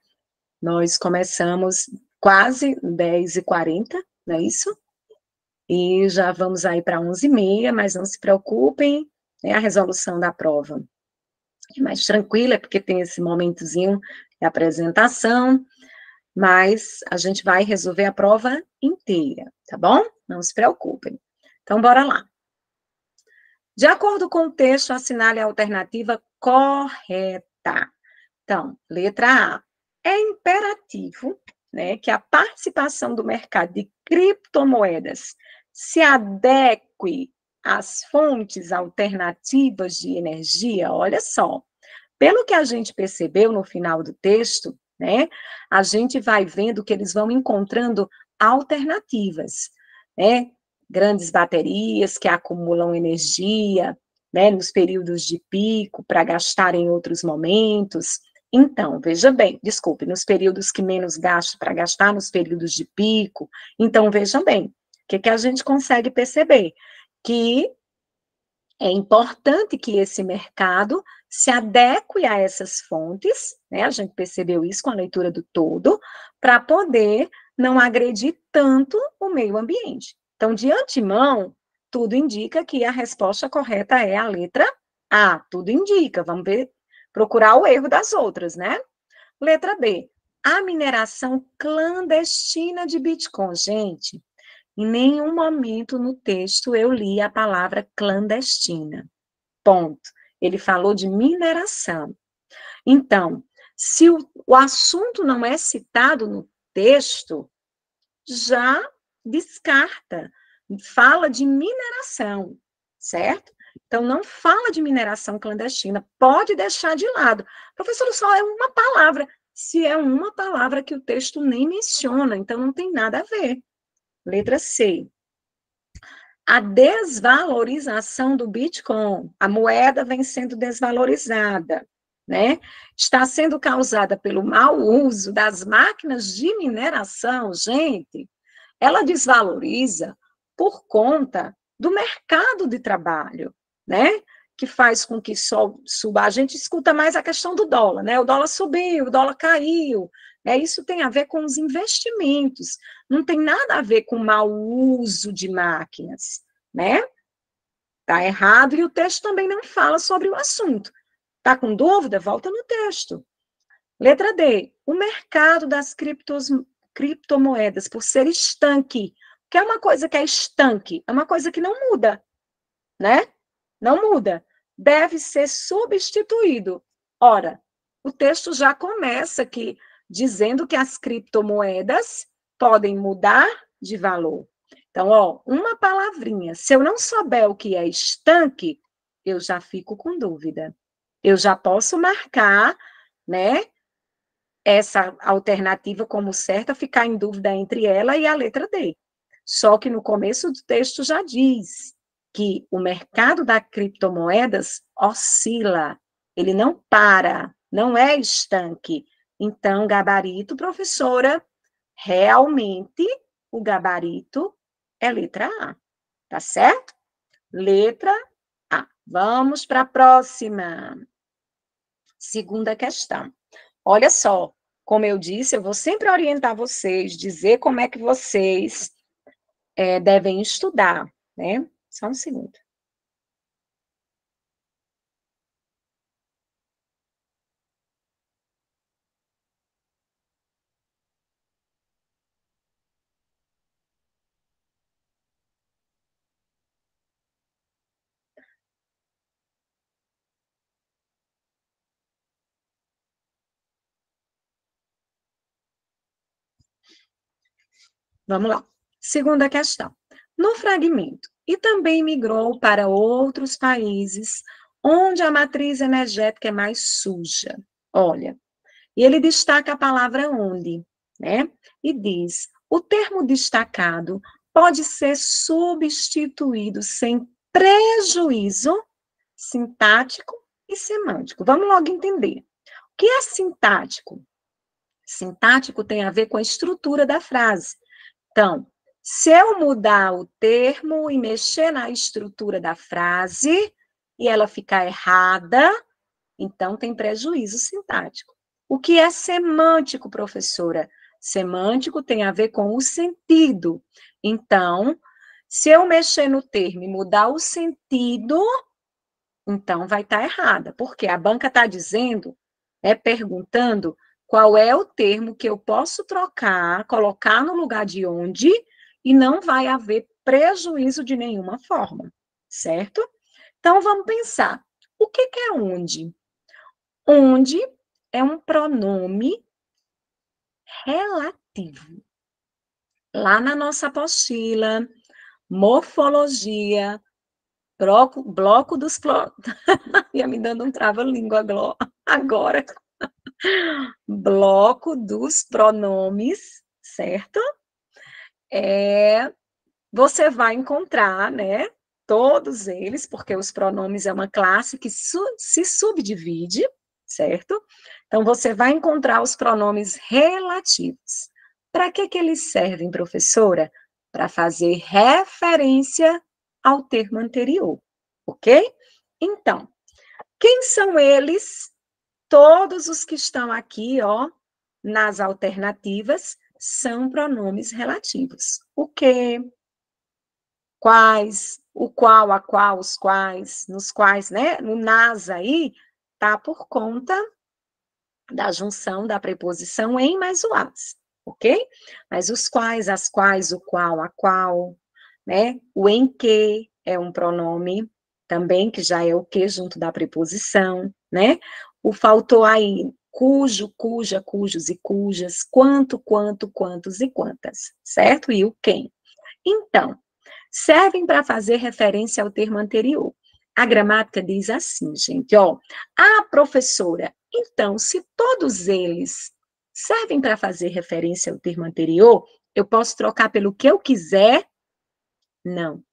Nós começamos quase 10h40, não é isso? E já vamos aí para 11h30, mas não se preocupem, né? A resolução da prova é mais tranquila, porque tem esse momentozinho de apresentação, mas a gente vai resolver a prova inteira, tá bom? Não se preocupem. Então, bora lá. De acordo com o texto, assinale a alternativa correta. Então, letra A. É imperativo, né, que a participação do mercado de criptomoedas se adeque às fontes alternativas de energia. Olha só, pelo que a gente percebeu no final do texto, né, a gente vai vendo que eles vão encontrando alternativas, né, grandes baterias que acumulam energia, né, nos períodos de pico para gastar em outros momentos. Então, veja bem, desculpe, nos períodos que menos gasto para gastar, nos períodos de pico. Então, veja bem, o que a gente consegue perceber? Que é importante que esse mercado se adeque a essas fontes, né? A gente percebeu isso com a leitura do todo, para poder não agredir tanto o meio ambiente. Então, de antemão, tudo indica que a resposta correta é a letra A. Tudo indica. Vamos ver, procurar o erro das outras, né? Letra B. A mineração clandestina de Bitcoin. Gente, em nenhum momento no texto eu li a palavra clandestina. Ponto. Ele falou de mineração. Então, se o assunto não é citado no texto, já descarta. Fala de mineração, certo? Então, não fala de mineração clandestina. Pode deixar de lado. Professor, só é uma palavra. Se é uma palavra que o texto nem menciona, então não tem nada a ver. Letra C. A desvalorização do Bitcoin, a moeda vem sendo desvalorizada, né? Está sendo causada pelo mau uso das máquinas de mineração, gente. Ela desvaloriza por conta do mercado de trabalho, né? Que faz com que suba. A gente escuta mais a questão do dólar, né? O dólar subiu, o dólar caiu. Isso tem a ver com os investimentos, não tem nada a ver com o mau uso de máquinas, né? Está errado e o texto também não fala sobre o assunto. Está com dúvida? Volta no texto. Letra D. O mercado das criptomoedas, por ser estanque, que é uma coisa que é estanque, é uma coisa que não muda, né? Não muda. Deve ser substituído. Ora, o texto já começa aqui dizendo que as criptomoedas podem mudar de valor. Então, ó, uma palavrinha. Se eu não souber o que é estanque, eu já fico com dúvida. Eu já posso marcar, né, essa alternativa como certa, ficar em dúvida entre ela e a letra D. Só que no começo do texto já diz que o mercado das criptomoedas oscila, ele não para, não é estanque. Então, gabarito, professora, realmente o gabarito é letra A, tá certo? Letra A. Vamos para a próxima. Segunda questão. Olha só, como eu disse, eu vou sempre orientar vocês, dizer como é que vocês devem estudar, né? Só um segundo. Vamos lá. Segunda questão. No fragmento, e também migrou para outros países onde a matriz energética é mais suja. Olha, e ele destaca a palavra onde, né? E diz: o termo destacado pode ser substituído sem prejuízo sintático e semântico. Vamos logo entender. O que é sintático? Sintático tem a ver com a estrutura da frase. Então, se eu mudar o termo e mexer na estrutura da frase e ela ficar errada, então tem prejuízo sintático. O que é semântico, professora? Semântico tem a ver com o sentido. Então, se eu mexer no termo e mudar o sentido, então vai estar errada, porque a banca está dizendo, perguntando qual é o termo que eu posso trocar, colocar no lugar de onde, e não vai haver prejuízo de nenhuma forma, certo? Então, vamos pensar, o que é onde? Onde é um pronome relativo. Lá na nossa apostila, morfologia, bloco dos... Ia me dando um trava-língua agora. Bloco dos pronomes, certo? Você vai encontrar, né, todos eles, porque os pronomes é uma classe que se subdivide, certo? Então, você vai encontrar os pronomes relativos. Para que eles servem, professora? Para fazer referência ao termo anterior, ok? Então, quem são eles? Todos os que estão aqui, ó, nas alternativas, são pronomes relativos. O que? Quais? O qual, a qual, os quais, nos quais, né? No nas aí, tá por conta da junção da preposição em mais o as, ok? Mas os quais, as quais, o qual, a qual, né? O em que é um pronome também, que já é o que junto da preposição, né? O faltou aí cujo, cuja, cujos e cujas, quanto, quantos e quantas, certo? E o quem. Então, servem para fazer referência ao termo anterior. A gramática diz assim, gente, ó. Ah, professora, então, se todos eles servem para fazer referência ao termo anterior, eu posso trocar pelo que eu quiser? Não.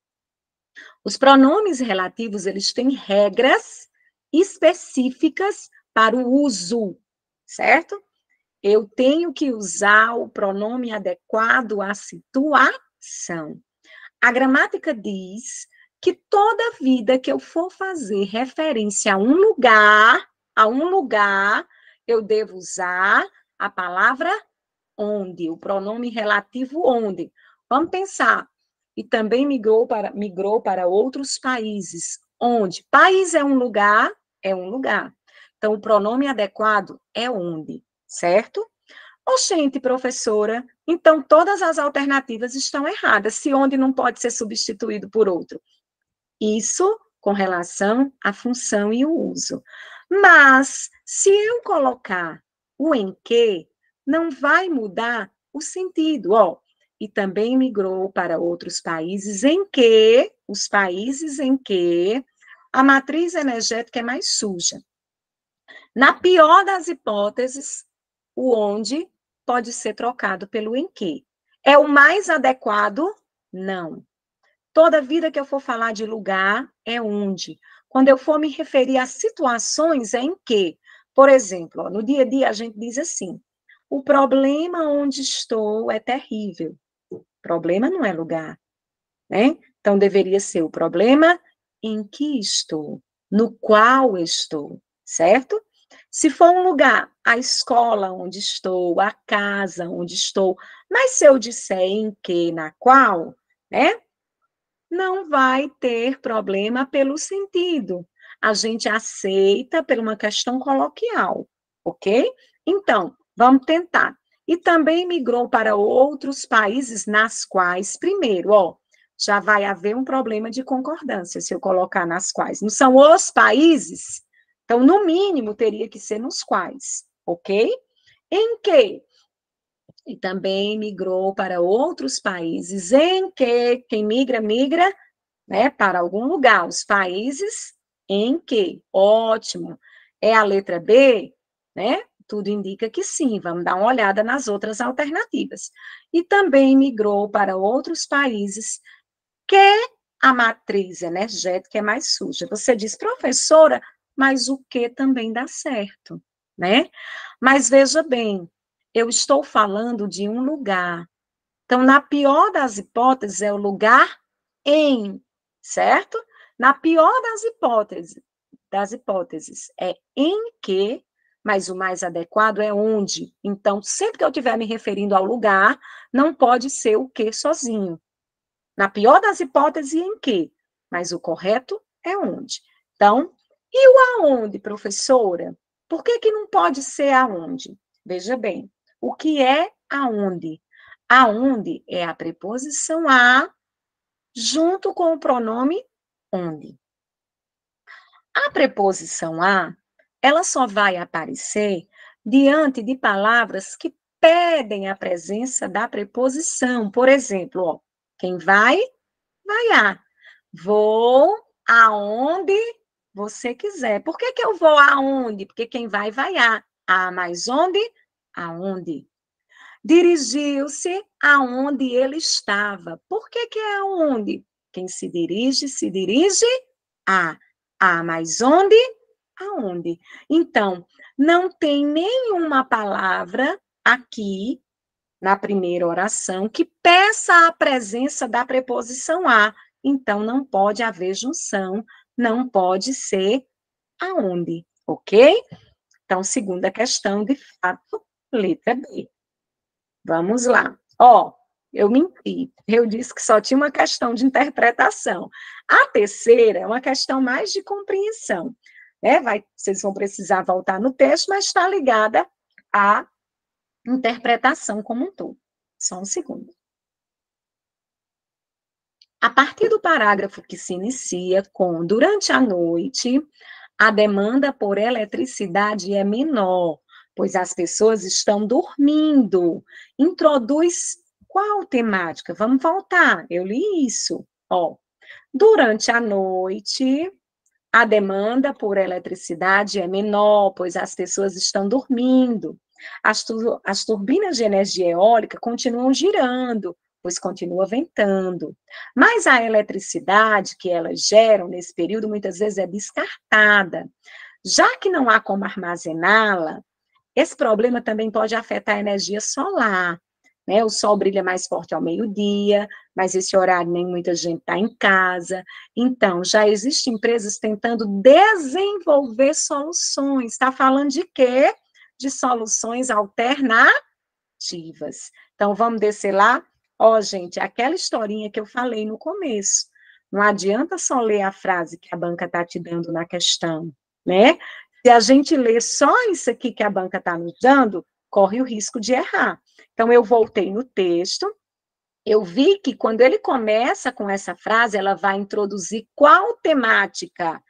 Os pronomes relativos, eles têm regras específicas para o uso, certo? Eu tenho que usar o pronome adequado à situação. A gramática diz que toda vida que eu for fazer referência a um lugar, eu devo usar a palavra onde, o pronome relativo onde. Vamos pensar. E também migrou para outros países. Onde? País é um lugar, é um lugar. Então, o pronome adequado é onde, certo? Oxente, professora, então todas as alternativas estão erradas, se onde não pode ser substituído por outro. Isso com relação à função e o uso. Mas, se eu colocar o em que, não vai mudar o sentido, ó. E também migrou para outros países os países em que a matriz energética é mais suja. Na pior das hipóteses, o onde pode ser trocado pelo em que. É o mais adequado? Não. Toda vida que eu for falar de lugar, é onde. Quando eu for me referir a situações, é em que. Por exemplo, ó, no dia a dia a gente diz assim, o problema onde estou é terrível. Problema não é lugar, né? Então, deveria ser o problema em que estou, no qual estou, certo? Se for um lugar, a escola onde estou, a casa onde estou, mas se eu disser em que, na qual, né? Não vai ter problema pelo sentido. A gente aceita por uma questão coloquial, ok? Então, vamos tentar. E também migrou para outros países nas quais, primeiro, ó, já vai haver um problema de concordância se eu colocar nas quais. Não são os países? Então, no mínimo, teria que ser nos quais, ok? Em que? E também migrou para outros países em que quem migra, migra, né, para algum lugar. Os países em que, ótimo, é a letra B, né? Tudo indica que sim, vamos dar uma olhada nas outras alternativas. E também migrou para outros países que a matriz energética é mais suja. Você diz, professora, mas o que também dá certo, né? Mas veja bem, eu estou falando de um lugar. Então, na pior das hipóteses, é o lugar em, certo? Na pior das hipóteses é em que, mas o mais adequado é onde. Então, sempre que eu estiver me referindo ao lugar, não pode ser o que sozinho. Na pior das hipóteses, em que, mas o correto é onde. Então, e o aonde, professora? Por que que não pode ser aonde? Veja bem, o que é aonde? Aonde é a preposição a junto com o pronome onde. A preposição a, ela só vai aparecer diante de palavras que pedem a presença da preposição. Por exemplo, ó, quem vai, vai a. Vou aonde você quiser. Por que que eu vou aonde? Porque quem vai, vai a. A mais onde? Aonde. Dirigiu-se aonde ele estava. Por que que é aonde? Quem se dirige a. A mais onde? Aonde. Então, não tem nenhuma palavra aqui na primeira oração que peça a presença da preposição a. Então, não pode haver junção, não pode ser aonde, ok? Então, segunda questão, de fato, letra B. Vamos lá. Ó, eu menti. Eu disse que só tinha uma questão de interpretação. A terceira é uma questão mais de compreensão. Né? Vocês vão precisar voltar no texto, mas está ligada à interpretação como um todo. Só um segundo. A partir do parágrafo que se inicia com durante a noite, a demanda por eletricidade é menor, pois as pessoas estão dormindo. Introduz qual temática? Vamos voltar. Eu li isso. Ó, durante a noite, a demanda por eletricidade é menor, pois as pessoas estão dormindo. As turbinas de energia eólica continuam girando, pois continua ventando. Mas a eletricidade que elas geram nesse período muitas vezes é descartada. Já que não há como armazená-la, esse problema também pode afetar a energia solar. Né? O sol brilha mais forte ao meio-dia, mas esse horário nem muita gente está em casa. Então, já existem empresas tentando desenvolver soluções. Está falando de quê? De soluções alternativas. Então, vamos descer lá. Ó, gente, aquela historinha que eu falei no começo. Não adianta só ler a frase que a banca está te dando na questão, né? Se a gente lê só isso aqui que a banca está nos dando, corre o risco de errar. Então, eu voltei no texto, eu vi que quando ele começa com essa frase, ela vai introduzir qual temática?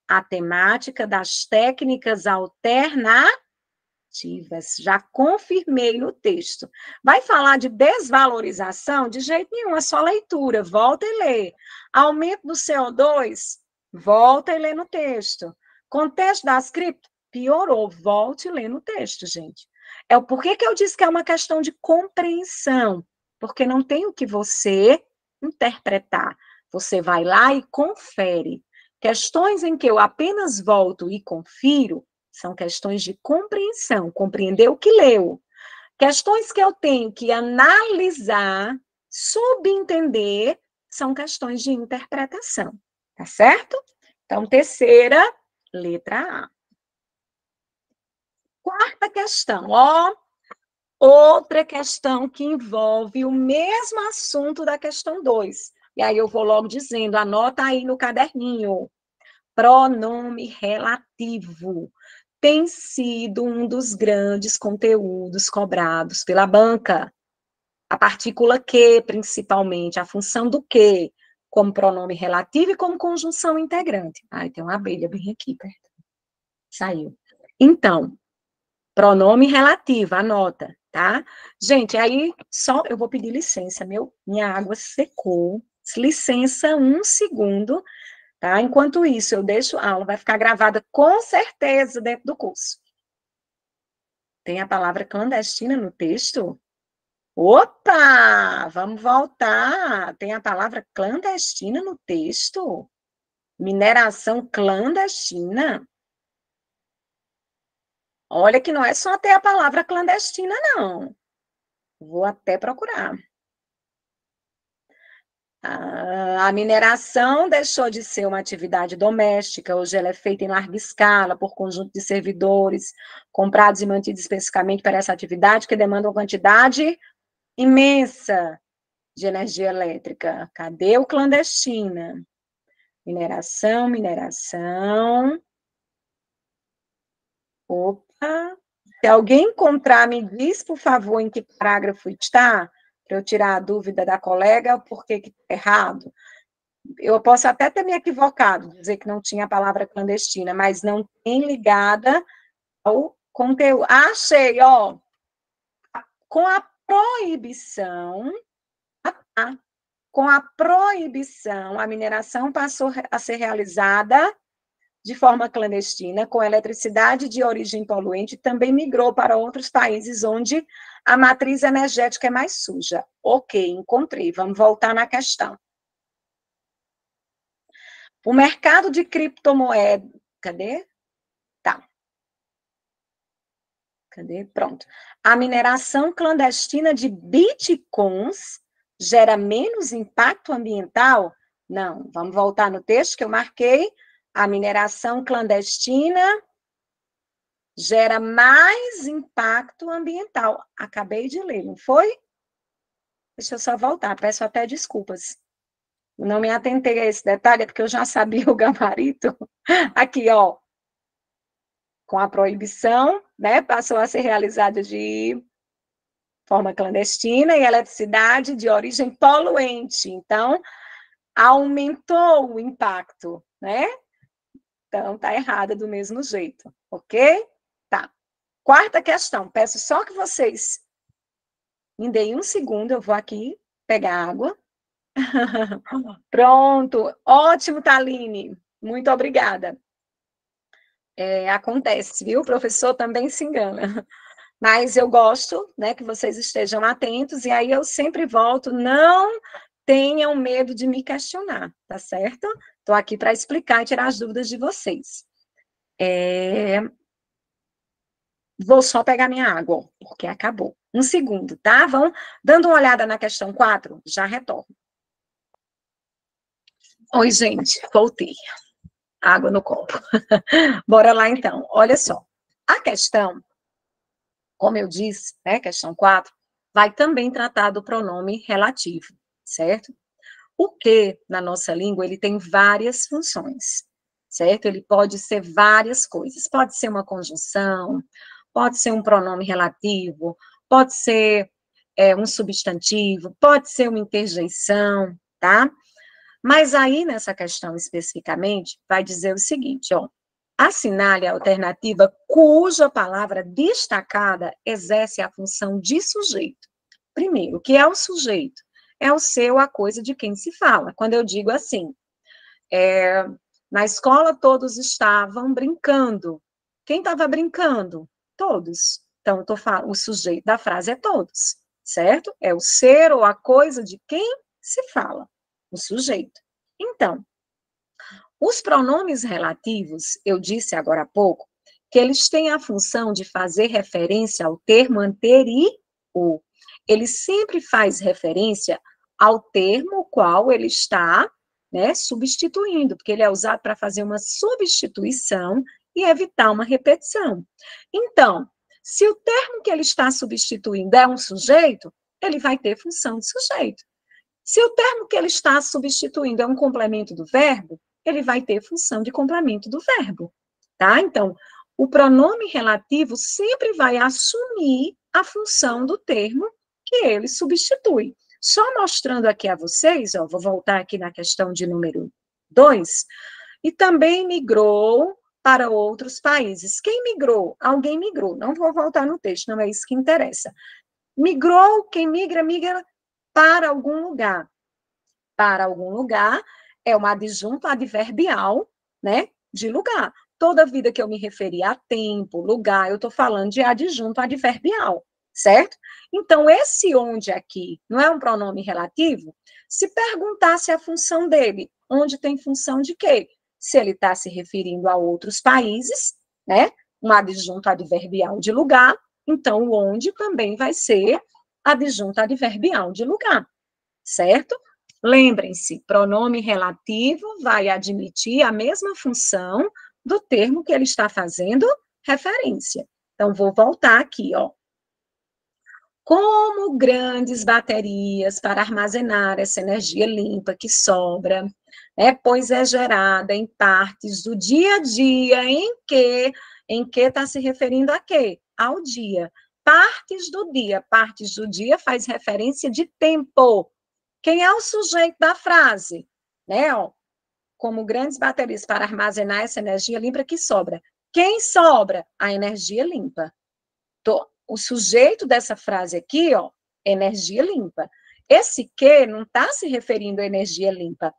A temática das técnicas alternativas. Já confirmei no texto. Vai falar de desvalorização? De jeito nenhum, é só leitura, volta e lê. Aumento do CO2? Volta e lê no texto. Contexto das cripto? Piorou, volte e lê no texto, gente. Por que eu disse que é uma questão de compreensão? Porque não tem o que você interpretar. Você vai lá e confere. Questões em que eu apenas volto e confiro, são questões de compreensão, compreender o que leu. Questões que eu tenho que analisar, subentender, são questões de interpretação. Tá certo? Então, terceira, letra A. Quarta questão, ó. Outra questão que envolve o mesmo assunto da questão 2. E aí eu vou logo dizendo, anota aí no caderninho. Pronome relativo tem sido um dos grandes conteúdos cobrados pela banca. A partícula que, principalmente, a função do que, como pronome relativo e como conjunção integrante. Ai, tem uma abelha bem aqui perto. Saiu. Então, pronome relativo, anota, tá? Gente, aí só eu vou pedir licença, minha água secou. Licença um segundo. Tá? Enquanto isso, eu deixo a aula, vai ficar gravada com certeza dentro do curso. Tem a palavra clandestina no texto? Opa! Vamos voltar. Tem a palavra clandestina no texto? Mineração clandestina? Olha que não é só ter a palavra clandestina, não. Vou até procurar. A mineração deixou de ser uma atividade doméstica, hoje ela é feita em larga escala por conjunto de servidores, comprados e mantidos especificamente para essa atividade, que demanda uma quantidade imensa de energia elétrica. Cadê o clandestina? Mineração, mineração. Opa! Se alguém encontrar, me diz, por favor, em que parágrafo está, para eu tirar a dúvida da colega, por que está errado. Eu posso até ter me equivocado, dizer que não tinha a palavra clandestina, mas não tem ligada ao conteúdo. Achei, ó. Com a proibição, a mineração passou a ser realizada de forma clandestina, com eletricidade de origem poluente, também migrou para outros países onde a matriz energética é mais suja. Ok, encontrei. Vamos voltar na questão. O mercado de criptomoedas. Cadê? Tá. Cadê? Pronto. A mineração clandestina de bitcoins gera menos impacto ambiental? Não. Vamos voltar no texto que eu marquei. A mineração clandestina gera mais impacto ambiental. Acabei de ler, não foi? Deixa eu só voltar, peço até desculpas. Não me atentei a esse detalhe, porque eu já sabia o gabarito. Aqui, ó. Com a proibição, né, passou a ser realizada de forma clandestina e eletricidade de origem poluente. Então, aumentou o impacto, né? Então, tá errada do mesmo jeito, ok? Tá. Quarta questão. Peço só que vocês me deem um segundo, eu vou aqui pegar água. Pronto. Ótimo, Taline. Muito obrigada. Acontece, viu? O professor também se engana. Mas eu gosto, né, que vocês estejam atentos, e aí eu sempre volto, não tenham medo de me questionar, tá certo? Estou aqui para explicar e tirar as dúvidas de vocês. Vou só pegar minha água, porque acabou. Um segundo, tá? Vão dando uma olhada na questão 4, já retorno. Oi, gente, voltei. Água no copo. Bora lá, então. Olha só. A questão, como eu disse, né, questão 4, vai também tratar do pronome relativo, certo? O que, na nossa língua, ele tem várias funções, certo? Ele pode ser várias coisas. Pode ser uma conjunção, pode ser um pronome relativo, pode ser um substantivo, pode ser uma interjeição, tá? Mas aí, nessa questão especificamente, vai dizer o seguinte, ó. Assinale a alternativa cuja palavra destacada exerce a função de sujeito. Primeiro, o que é o sujeito? É o seu, a coisa de quem se fala. Quando eu digo assim, na escola todos estavam brincando. Quem estava brincando? Todos. Então, o sujeito da frase é todos, certo? É o ser ou a coisa de quem se fala, o sujeito. Então, os pronomes relativos, eu disse agora há pouco, que eles têm a função de fazer referência ao termo anterior. Ele sempre faz referência ao termo qual ele está, né, substituindo, porque ele é usado para fazer uma substituição e evitar uma repetição. Então, se o termo que ele está substituindo é um sujeito, ele vai ter função de sujeito. Se o termo que ele está substituindo é um complemento do verbo, ele vai ter função de complemento do verbo, tá? Então, o pronome relativo sempre vai assumir a função do termo que ele substitui. Só mostrando aqui a vocês, ó, vou voltar aqui na questão de número 2, e também migrou para outros países. Quem migrou? Alguém migrou. Não vou voltar no texto, não é isso que interessa. Migrou, quem migra, migra para algum lugar. Para algum lugar é um adjunto adverbial, né, de lugar. Toda vida que eu me referi a tempo, lugar, eu estou falando de adjunto adverbial, certo? Então, esse onde aqui não é um pronome relativo? Se perguntasse a função dele, onde tem função de quê? Se ele está se referindo a outros países, né, um adjunto adverbial de lugar, então o onde também vai ser adjunto adverbial de lugar, certo? Lembrem-se, pronome relativo vai admitir a mesma função do termo que ele está fazendo referência. Então, vou voltar aqui, ó. Como grandes baterias para armazenar essa energia limpa que sobra, né, pois é gerada em partes do dia a dia em que está se referindo a quê? Ao dia. Partes do dia faz referência de tempo. Quem é o sujeito da frase? Né, ó, como grandes baterias para armazenar essa energia limpa que sobra. Quem sobra? A energia limpa. O sujeito dessa frase aqui, ó, energia limpa. Esse que não está se referindo à energia limpa.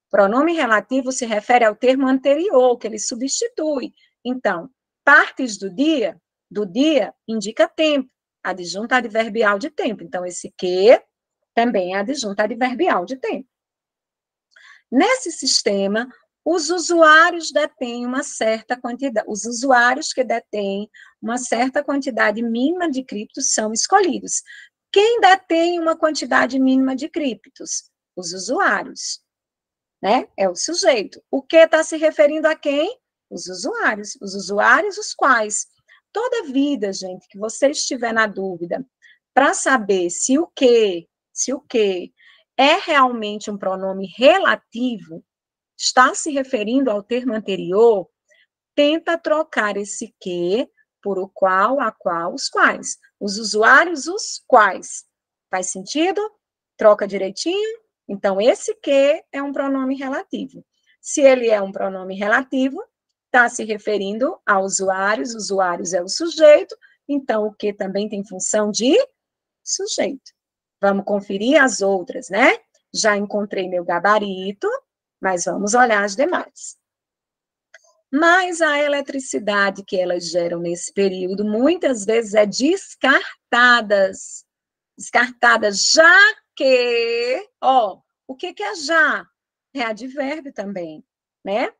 Pronome relativo se refere ao termo anterior, que ele substitui. Então, partes do dia indica tempo, adjunto adverbial de tempo. Então, esse que também é adjunto adverbial de tempo. Nesse sistema, Os usuários detêm uma certa quantidade, os usuários que detêm uma certa quantidade mínima de criptos são escolhidos. Quem detém uma quantidade mínima de criptos? Os usuários, né? É o sujeito. O que está se referindo a quem? Os usuários os quais. Toda vida, gente, que você estiver na dúvida para saber se o que é realmente um pronome relativo, está se referindo ao termo anterior, tenta trocar esse que por o qual, a qual, os quais. Os usuários, os quais. Faz sentido? Troca direitinho? Então, esse que é um pronome relativo. Se ele é um pronome relativo, está se referindo a usuários é o sujeito, então o que também tem função de sujeito. Vamos conferir as outras, né? Já encontrei meu gabarito, mas vamos olhar as demais. Mas a eletricidade que elas geram nesse período, muitas vezes é descartada, já que, ó, o que é já? É advérbio também, né?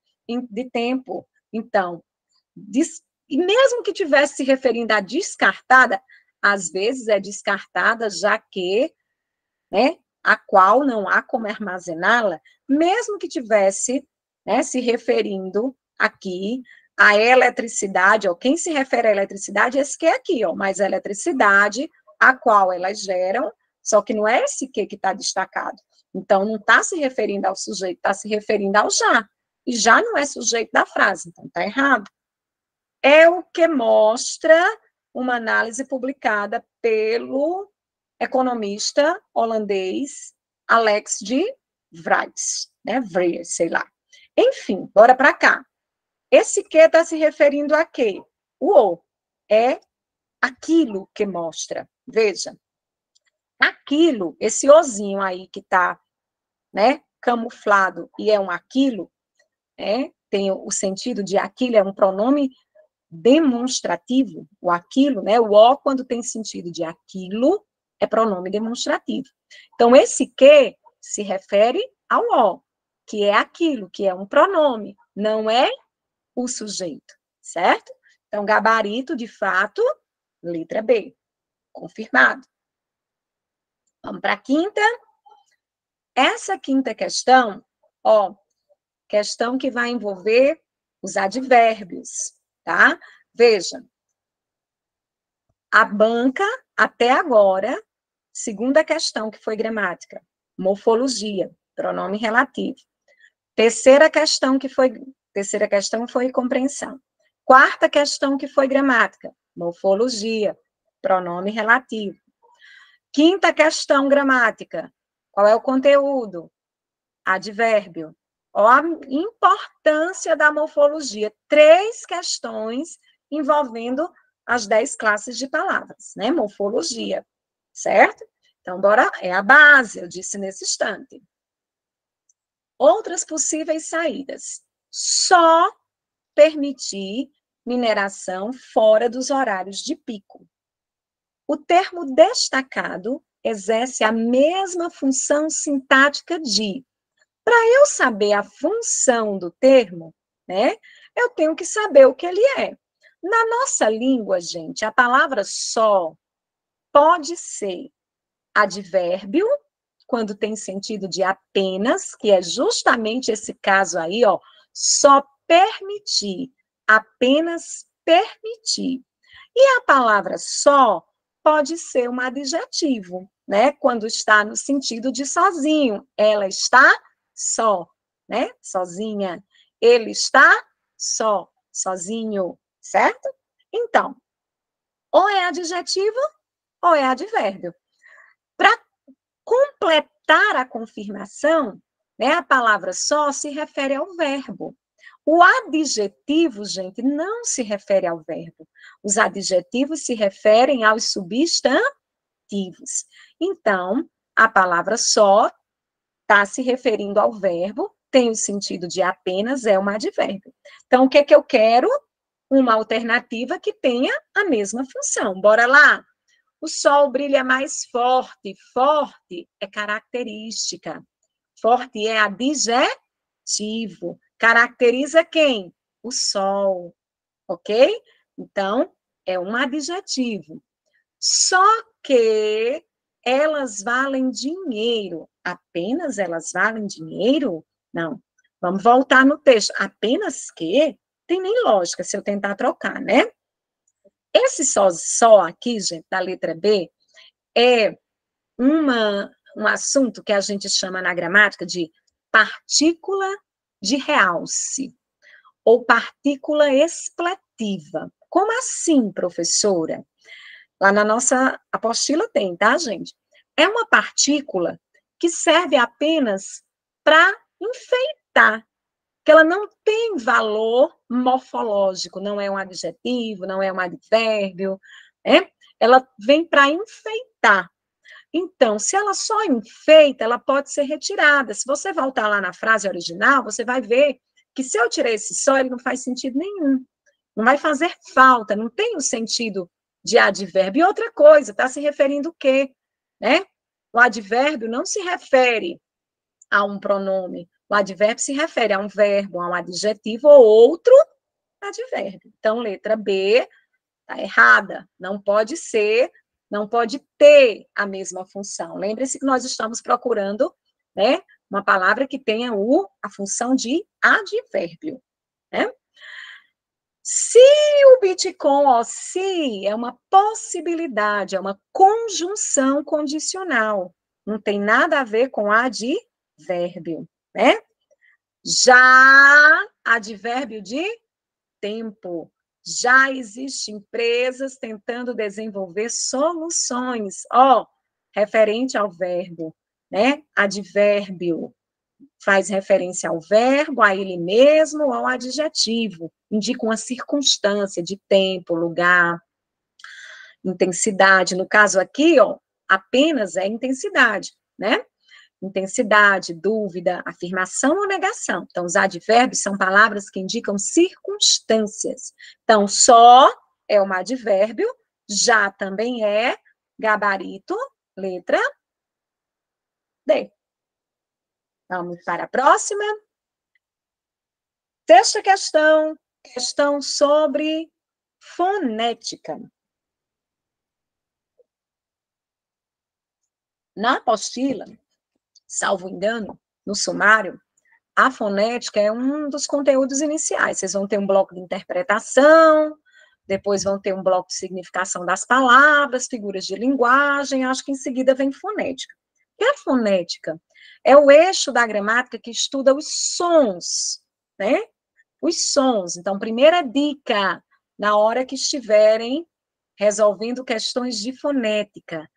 De tempo. Então, e mesmo que tivesse se referindo a descartada, às vezes é descartada já que, né, a qual não há como armazená-la, mesmo que tivesse, né, se referindo aqui à eletricidade, ó, quem se refere à eletricidade é esse que é aqui, ó, mas a eletricidade a qual elas geram, só que não é esse que está destacado. Então, não está se referindo ao sujeito, está se referindo ao já. E já não é sujeito da frase, então está errado. É o que mostra uma análise publicada pelo economista holandês Alex de Vries, né? Vries, sei lá. Enfim, bora para cá. Esse que está se referindo a quê? O é aquilo que mostra. Veja, aquilo, esse ozinho aí que está, né, camuflado e é um aquilo, né, tem o sentido de aquilo, é um pronome demonstrativo, o aquilo, né, o o quando tem sentido de aquilo, é pronome demonstrativo. Então, esse que se refere ao o, que é aquilo, que é um pronome, não é o sujeito, certo? Então, gabarito, de fato, letra B, confirmado. Vamos para a quinta. Essa quinta questão, ó, questão que vai envolver os advérbios, tá? Veja, a banca, até agora, segunda questão, que foi gramática, morfologia, pronome relativo. Terceira questão foi compreensão. Quarta questão, que foi gramática, morfologia, pronome relativo. Quinta questão, gramática, qual é o conteúdo? Advérbio. Ó, a importância da morfologia. 3 questões envolvendo as 10 classes de palavras, né? Morfologia, certo? Então, bora, é a base, eu disse nesse instante. Outras possíveis saídas. Só permitir mineração fora dos horários de pico. O termo destacado exerce a mesma função sintática de. Para eu saber a função do termo, né, eu tenho que saber o que ele é. Na nossa língua, gente, a palavra só pode ser advérbio, quando tem sentido de apenas, que é justamente esse caso aí, ó, só permitir, apenas permitir. E a palavra só pode ser um adjetivo, né? Quando está no sentido de sozinho. Ela está só, né? Sozinha. Ele está só, sozinho, certo? Então, ou é adjetivo ou é advérbio. Para completar a confirmação, né, a palavra só se refere ao verbo. O adjetivo, gente, não se refere ao verbo. Os adjetivos se referem aos substantivos. Então, a palavra só está se referindo ao verbo, tem o sentido de apenas, é um advérbio. Então, o que é que eu quero? Uma alternativa que tenha a mesma função. Bora lá? O sol brilha mais forte. Forte é característica. Forte é adjetivo. Caracteriza quem? O sol, ok? Então, é um adjetivo. Só que elas valem dinheiro. Apenas elas valem dinheiro? Não. Vamos voltar no texto. Apenas que? Tem nem lógica se eu tentar trocar, né? Esse só aqui, gente, da letra B, é um assunto que a gente chama na gramática de partícula de realce ou partícula expletiva. Como assim, professora? Lá na nossa apostila tem, tá, gente? É uma partícula que serve apenas para enfeitar, que ela não tem valor morfológico, não é um adjetivo, não é um advérbio, né? Ela vem para enfeitar. Então, se ela só enfeita, ela pode ser retirada. Se você voltar lá na frase original, você vai ver que se eu tirei esse só, ele não faz sentido nenhum. Não vai fazer falta, não tem o sentido de advérbio. E outra coisa, está se referindo o quê? Né? O advérbio não se refere a um pronome. O advérbio se refere a um verbo, a um adjetivo ou outro advérbio. Então, letra B está errada. Não pode ser, não pode ter a mesma função. Lembre-se que nós estamos procurando, né, uma palavra que tenha a função de advérbio, né? Se o Bitcoin, ó, se é uma possibilidade, é uma conjunção condicional, não tem nada a ver com advérbio, né? Já advérbio de tempo. Já existem empresas tentando desenvolver soluções, ó, referente ao verbo, né? Advérbio faz referência ao verbo, a ele mesmo, ao adjetivo, indica uma circunstância de tempo, lugar, intensidade. No caso aqui, ó, apenas é intensidade, né? Intensidade, dúvida, afirmação ou negação. Então, os advérbios são palavras que indicam circunstâncias. Então, só é um advérbio, já também é gabarito, letra D. Vamos para a próxima. Sexta questão, questão sobre fonética. Na apostila, salvo engano, no sumário, a fonética é um dos conteúdos iniciais. Vocês vão ter um bloco de interpretação, depois vão ter um bloco de significação das palavras, figuras de linguagem, acho que em seguida vem fonética. E a fonética é o eixo da gramática que estuda os sons, né? Os sons. Então, primeira dica, na hora que estiverem resolvendo questões de fonética,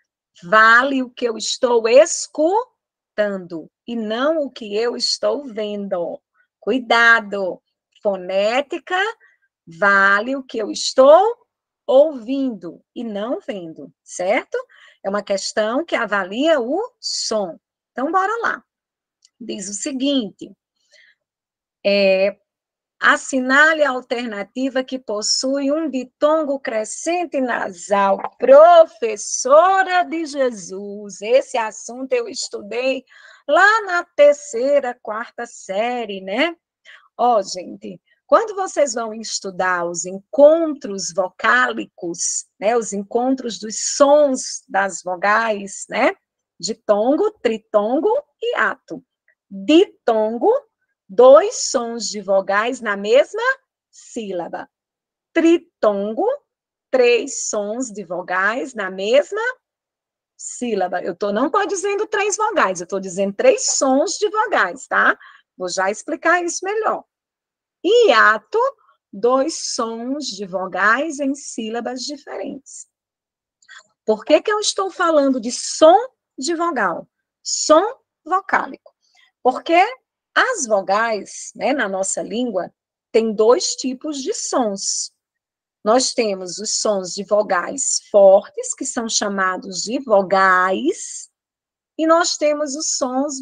vale o que eu estou escutando e não o que eu estou vendo. Cuidado! Fonética vale o que eu estou ouvindo e não vendo, certo? É uma questão que avalia o som. Então, bora lá. Diz o seguinte: assinale a alternativa que possui um ditongo crescente nasal. Professora de Jesus, esse assunto eu estudei lá na terceira, quarta série, né? Ó, gente, quando vocês vão estudar os encontros vocálicos, né, os encontros dos sons das vogais, né, ditongo, tritongo e ato. Ditongo, 2 sons de vogais na mesma sílaba. Tritongo, 3 sons de vogais na mesma sílaba. Não estou dizendo 3 vogais, eu estou dizendo 3 sons de vogais, tá? Vou já explicar isso melhor. Hiato, 2 sons de vogais em sílabas diferentes. Por que eu estou falando de som de vogal? Som vocálico. Porque as vogais, né, na nossa língua, tem 2 tipos de sons. Nós temos os sons de vogais fortes, que são chamados de vogais, e nós temos os sons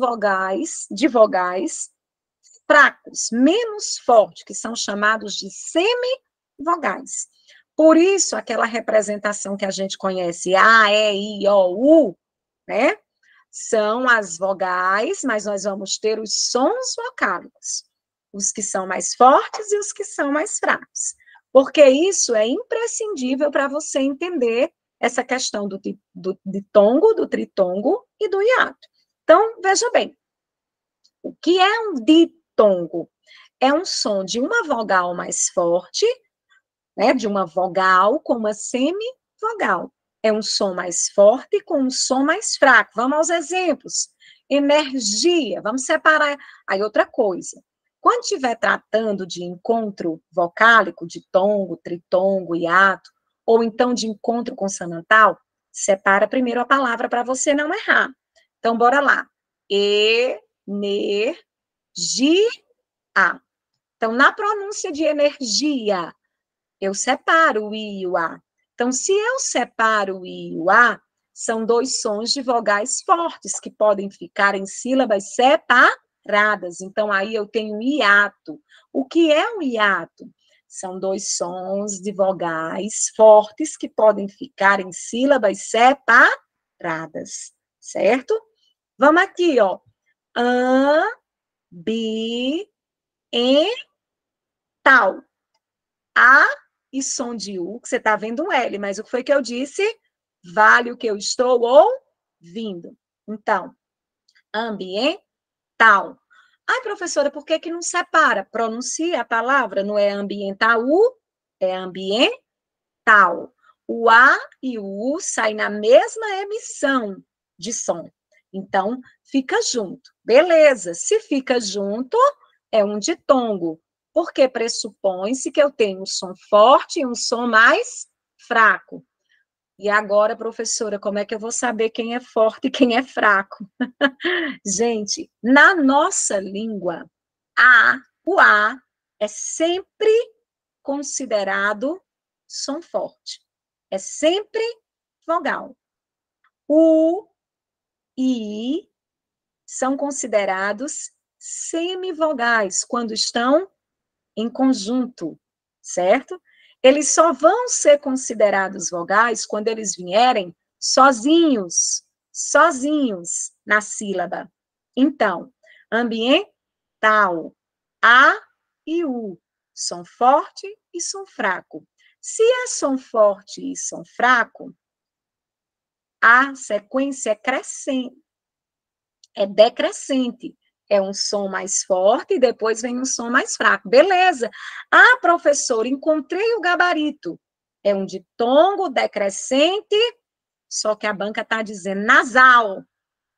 de vogais fracos, menos fortes, que são chamados de semivogais. Por isso, aquela representação que a gente conhece, A, E, I, O, U, né? São as vogais, mas nós vamos ter os sons vocálicos. os que são mais fortes e os que são mais fracos. Porque isso é imprescindível para você entender essa questão do ditongo, do tritongo e do hiato. Então, veja bem, o que é um ditongo? É um som de uma vogal mais forte, né, de uma vogal com uma semivogal. É um som mais forte com um som mais fraco. Vamos aos exemplos. Energia, vamos separar. Aí outra coisa. Quando estiver tratando de encontro vocálico, de tongo, tritongo, hiato, ou então de encontro consonantal, separa primeiro a palavra para você não errar. Então, bora lá. Energia. Então, na pronúncia de energia, eu separo o I e o A. Então, se eu separo o I e o A, são dois sons de vogais fortes que podem ficar em sílabas separadas. Então, aí eu tenho hiato. O que é um hiato? São dois sons de vogais fortes que podem ficar em sílabas separadas, certo? Vamos aqui, ó. Ambiental. A e som de U, que você está vendo um L, mas o que foi que eu disse? Vale o que eu estou ouvindo. Então, ambiental. Ai, professora, por que não separa? Pronuncia a palavra, não é ambiental, é ambiental. O A e o U saem na mesma emissão de som. Então, fica junto. Beleza, se fica junto, é um ditongo, porque pressupõe-se que eu tenho um som forte e um som mais fraco. E agora, professora, como é que eu vou saber quem é forte e quem é fraco? Gente, na nossa língua, o A é sempre considerado som forte. É sempre vogal. O e I são considerados semivogais quando estão em conjunto, certo? Eles só vão ser considerados vogais quando eles vierem sozinhos na sílaba. Então, ambiental, A e U, som forte e som fraco. Se é som forte e som fraco, a sequência é crescente, é decrescente. É um som mais forte e depois vem um som mais fraco. Beleza. Ah, professor, encontrei o gabarito. É um ditongo decrescente, só que a banca está dizendo nasal.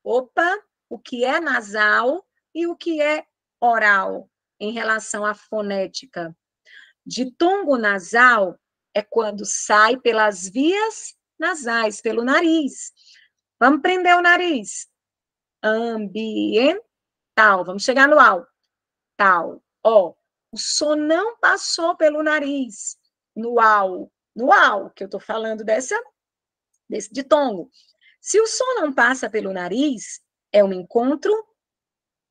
Opa, o que é nasal e o que é oral em relação à fonética? Ditongo nasal é quando sai pelas vias nasais, pelo nariz. Vamos prender o nariz. Ambiental. Vamos chegar no al. Tal. Ó, o som não passou pelo nariz. No al, que eu estou falando desse ditongo. Se o som não passa pelo nariz, é um encontro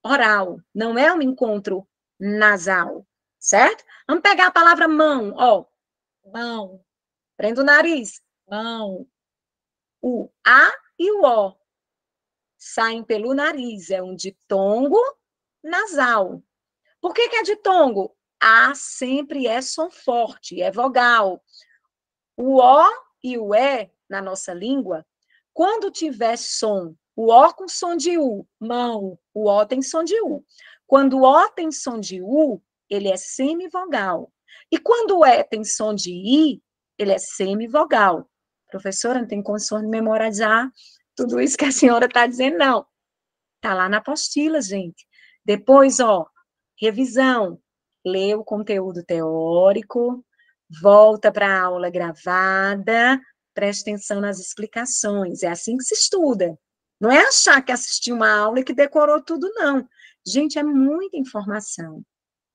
oral, não é um encontro nasal, certo? Vamos pegar a palavra mão, ó. Mão. Prenda o nariz. Mão. O A e o O saem pelo nariz. É um ditongo nasal. Por que é ditongo? A sempre é som forte, é vogal. O O e o E, na nossa língua, quando tiver som, o O com som de U, mão, o O tem som de U. Quando o O tem som de U, ele é semivogal. E quando o E tem som de I, ele é semivogal. Professora, não tem condições de memorizar tudo isso que a senhora está dizendo, não. Está lá na apostila, gente. Depois, ó, revisão. Lê o conteúdo teórico, volta para a aula gravada, preste atenção nas explicações. É assim que se estuda. Não é achar que assistiu uma aula e que decorou tudo, não. Gente, é muita informação.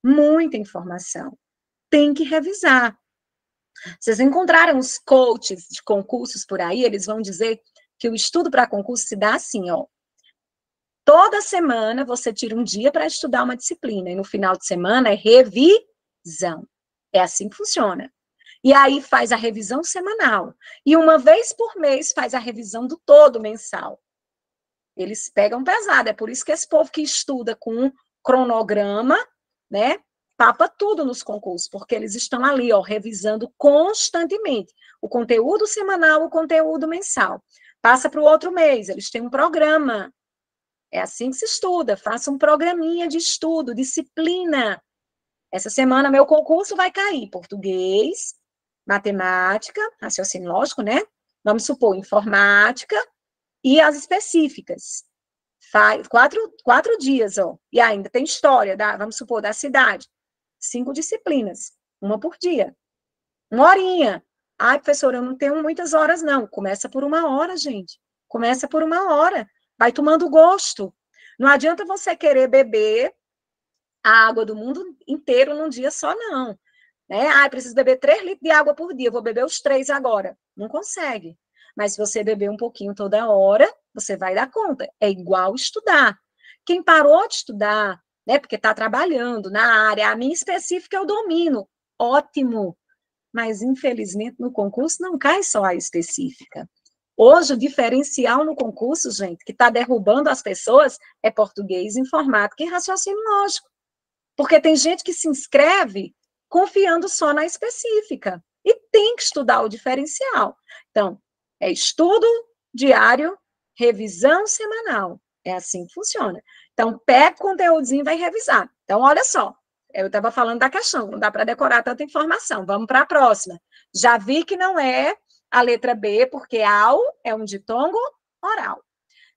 Muita informação. Tem que revisar. Vocês encontraram os coaches de concursos por aí, eles vão dizer que o estudo para concurso se dá assim, ó. Toda semana você tira um dia para estudar uma disciplina, e no final de semana é revisão. É assim que funciona. E aí faz a revisão semanal. E uma vez por mês faz a revisão do todo mensal. Eles pegam pesado, é por isso que esse povo que estuda com um cronograma, né, papa tudo nos concursos, porque eles estão ali, ó, revisando constantemente o conteúdo semanal, o conteúdo mensal. Passa para o outro mês, eles têm um programa. É assim que se estuda, faça um programinha de estudo, disciplina. Essa semana meu concurso vai cair português, matemática, raciocínio lógico, né? Vamos supor, informática e as específicas. Faz quatro dias, ó. E ainda tem história, vamos supor, da cidade. 5 disciplinas, uma por dia. 1 horinha. Ai, professora, eu não tenho muitas horas, não. Começa por 1 hora, gente. Começa por 1 hora. Vai tomando gosto. Não adianta você querer beber a água do mundo inteiro num dia só, não. Né? Ah, preciso beber 3 litros de água por dia, vou beber os 3 agora. Não consegue. Mas se você beber um pouquinho toda hora, você vai dar conta. É igual estudar. Quem parou de estudar, né, porque está trabalhando na área, a minha específica eu domino, ótimo. Mas, infelizmente, no concurso não cai só a específica. Hoje, o diferencial no concurso, gente, que está derrubando as pessoas, é português, informática e raciocínio lógico. Porque tem gente que se inscreve confiando só na específica. E tem que estudar o diferencial. Então, é estudo diário, revisão semanal. É assim que funciona. Então, pega o conteúdozinho e vai revisar. Então, olha só. Eu estava falando da questão, não dá para decorar tanta informação. Vamos para a próxima. Já vi que não é a letra B, porque ao é um ditongo oral.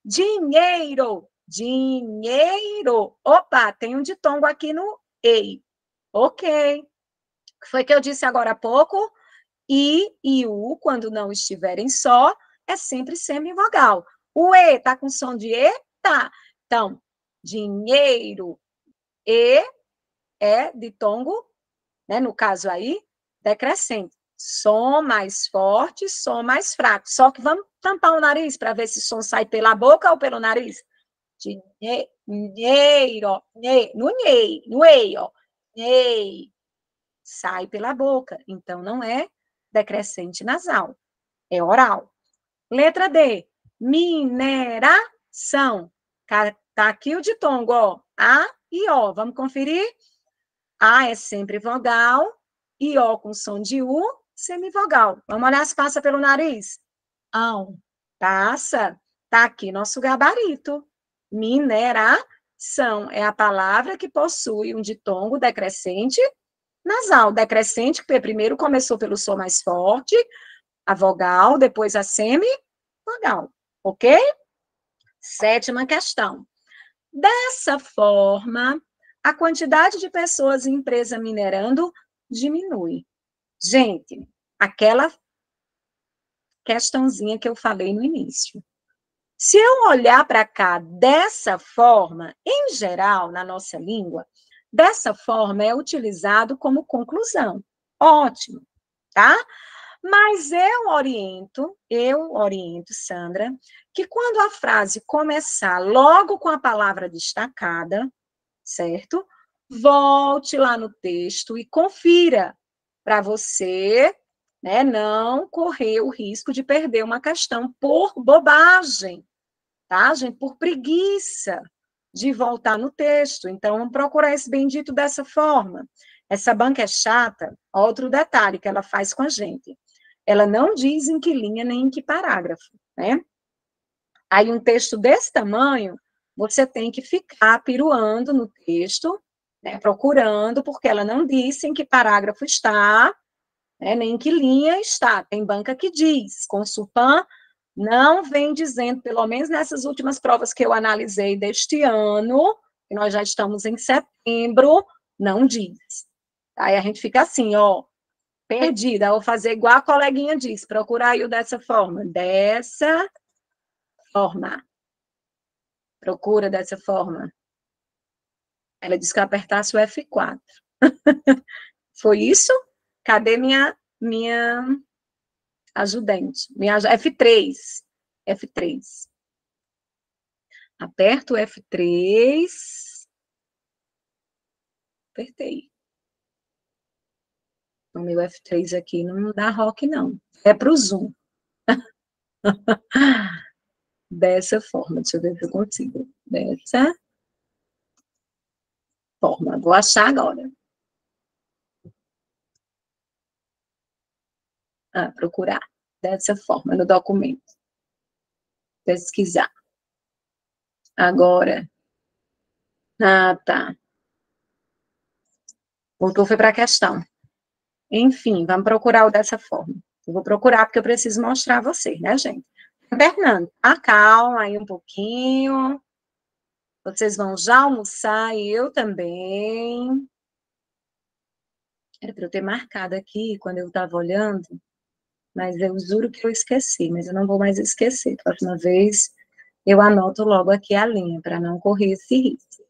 Dinheiro, dinheiro. Opa, tem um ditongo aqui no ei. Ok. Foi que eu disse agora há pouco. I e U, quando não estiverem só, é sempre semivogal. O E está com som de E? Tá. Então, dinheiro. E é ditongo, né? No caso aí, decrescente. Som mais forte, som mais fraco. Só que vamos tampar o nariz para ver se o som sai pela boca ou pelo nariz. Dinheiro, no ei, ó. Ei, sai pela boca. Então, não é decrescente nasal, é oral. Letra D, mineração. Tá aqui o ditongo, ó. A e O. Vamos conferir? A é sempre vogal, e O com som de U, semivogal. Vamos olhar se passa pelo nariz. Não, passa. Tá aqui nosso gabarito. Mineração é a palavra que possui um ditongo decrescente nasal. Decrescente, que primeiro começou pelo som mais forte, a vogal, depois a semivogal. Ok? 7ª questão. Dessa forma, a quantidade de pessoas em empresa minerando diminui. Gente, aquela questãozinha que eu falei no início. Se eu olhar para cá dessa forma, em geral, na nossa língua, dessa forma é utilizado como conclusão. Ótimo, tá? Mas eu oriento, Sandra, que quando a frase começar logo com a palavra destacada, certo? Volte lá no texto e confira para você, né, não correr o risco de perder uma questão por bobagem, tá, gente? Por preguiça de voltar no texto. Então, vamos procurar esse bendito dessa forma. Essa banca é chata, outro detalhe que ela faz com a gente. Ela não diz em que linha nem em que parágrafo, né? Aí, um texto desse tamanho, você tem que ficar piruando no texto, né, procurando, porque ela não disse em que parágrafo está, né, nem em que linha está. Tem banca que diz, Consulpan não vem dizendo, pelo menos nessas últimas provas que eu analisei deste ano, que nós já estamos em setembro, não diz. Aí a gente fica assim, ó, perdida. Vou fazer igual a coleguinha disse, procurar aí dessa forma. Dessa forma. Procura dessa forma. Ela disse que eu apertasse o F4. Foi isso? Cadê minha ajudante? Minha F3. F3. Aperto o F3. Apertei. O meu F3 aqui não dá rock, não. É para o Zoom. Dessa forma. Deixa eu ver se eu consigo. Dessa forma. Vou achar agora. Procurar dessa forma no documento. Pesquisar. Agora. Tá. Voltou, foi para a questão. Enfim, vamos procurar o dessa forma. Eu vou procurar porque eu preciso mostrar a vocês, né, gente? Fernando, calma aí um pouquinho. Vocês vão já almoçar e eu também. Era para eu ter marcado aqui quando eu estava olhando, mas eu juro que eu esqueci, mas eu não vou mais esquecer. Próxima vez eu anoto logo aqui a linha, para não correr esse risco.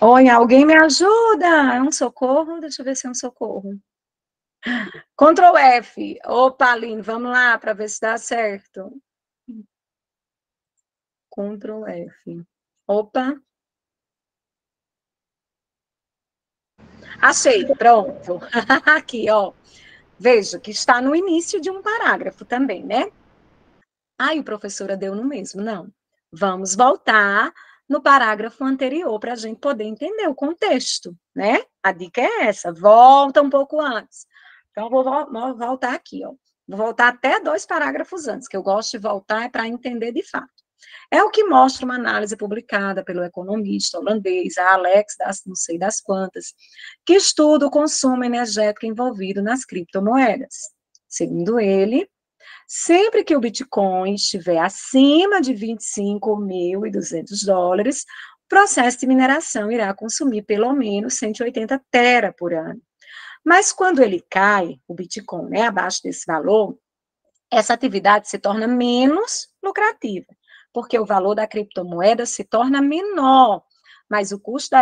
Oi, alguém me ajuda? É um socorro? Deixa eu ver se é um socorro. Ctrl F. Opa, Aline, vamos lá para ver se dá certo. Ctrl F. Opa. Achei, pronto. Aqui, ó. Veja que está no início de um parágrafo também, né? Ai, o professora deu no mesmo. Não. Vamos voltar no parágrafo anterior para a gente poder entender o contexto, né? A dica é essa. Volta um pouco antes. Então, vou voltar aqui, ó. Vou voltar até 2 parágrafos antes, que eu gosto de voltar para entender de fato. É o que mostra uma análise publicada pelo economista holandês, a Alex, não sei das quantas, que estuda o consumo energético envolvido nas criptomoedas. Segundo ele, sempre que o Bitcoin estiver acima de $25.200, o processo de mineração irá consumir pelo menos 180 tera por ano. Mas quando ele cai, o Bitcoin, né, abaixo desse valor, essa atividade se torna menos lucrativa, porque o valor da criptomoeda se torna menor, mas o custo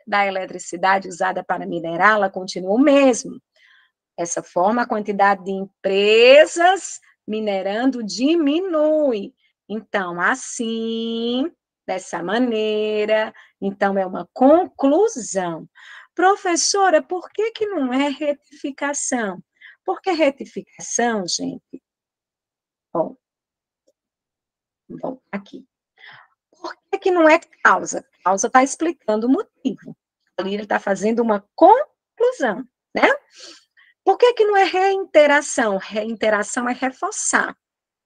da eletricidade usada para minerá-la continua o mesmo. Dessa forma, a quantidade de empresas minerando diminui. Então, assim, dessa maneira, então é uma conclusão. Professora, por que não é retificação? Porque retificação, gente, ó, aqui. Por que não é causa? Causa está explicando o motivo. Ali ele está fazendo uma conclusão, né? Por que não é reiteração? Reiteração é reforçar.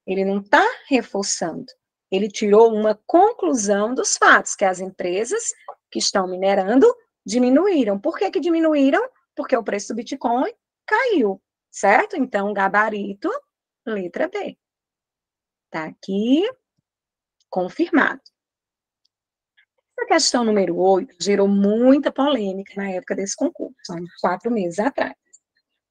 Ele não está reforçando. Ele tirou uma conclusão dos fatos, que as empresas que estão minerando diminuíram. Por que diminuíram? Porque o preço do Bitcoin caiu, certo? Então, gabarito, letra B. Está aqui, confirmado. A questão número 8 gerou muita polêmica na época desse concurso, há uns 4 meses atrás.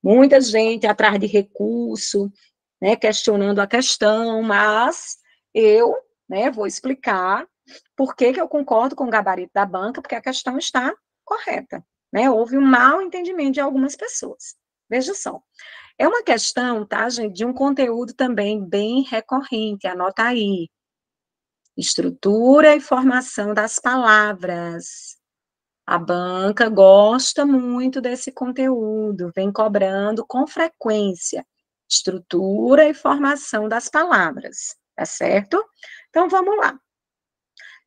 Muita gente atrás de recurso, né, questionando a questão, mas eu, né, vou explicar por que eu concordo com o gabarito da banca, porque a questão está correta, né? Houve um mau entendimento de algumas pessoas. Veja só. É uma questão, tá, gente, de um conteúdo também bem recorrente, anota aí. Estrutura e formação das palavras. A banca gosta muito desse conteúdo, vem cobrando com frequência estrutura e formação das palavras, tá certo? Então, vamos lá.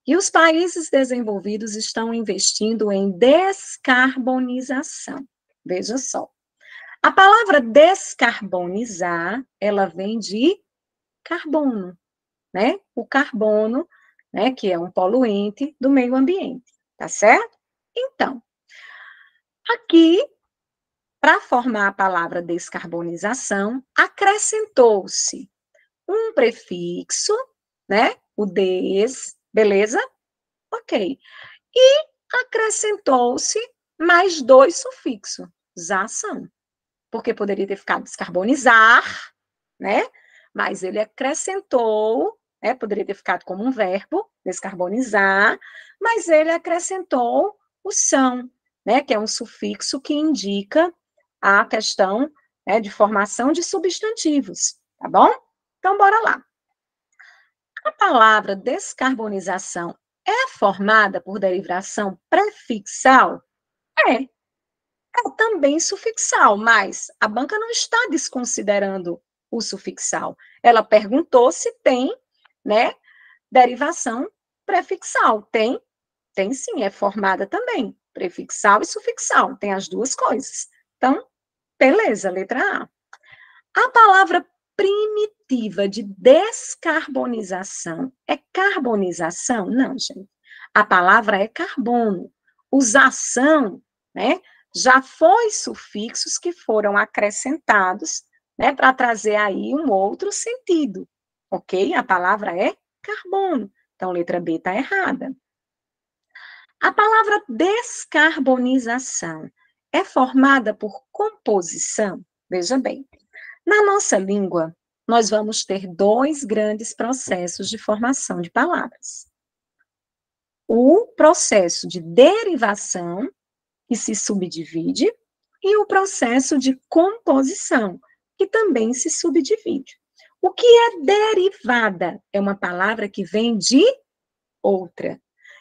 E os países desenvolvidos estão investindo em descarbonização. Veja só. A palavra descarbonizar, ela vem de carbono, né? O carbono, né, que é um poluente do meio ambiente, tá certo? Então, aqui, para formar a palavra descarbonização, acrescentou-se um prefixo, né? O des, beleza? Ok. E acrescentou-se mais 2 sufixos, zação. Porque poderia ter ficado descarbonizar, né? Mas ele acrescentou, né? Poderia ter ficado como um verbo, descarbonizar, mas ele acrescentou o são, né? Que é um sufixo que indica a questão, né, de formação de substantivos, tá bom? Então, bora lá. A palavra descarbonização é formada por derivação prefixal? É. É também sufixal, mas a banca não está desconsiderando o sufixal. Ela perguntou se tem, né, derivação prefixal. Tem? Tem sim, é formada também. Prefixal e sufixal, tem as duas coisas. Então, beleza, letra A. A palavra primitiva de descarbonização é carbonização? Não, gente. A palavra é carbono. Usação, né, já foi sufixos que foram acrescentados, né, para trazer aí um outro sentido, ok? A palavra é carbono. Então, letra B está errada. A palavra descarbonização é formada por composição? Veja bem, na nossa língua, nós vamos ter dois grandes processos de formação de palavras. O processo de derivação, que se subdivide, e o processo de composição, que também se subdivide. O que é derivada? É uma palavra que vem de outra.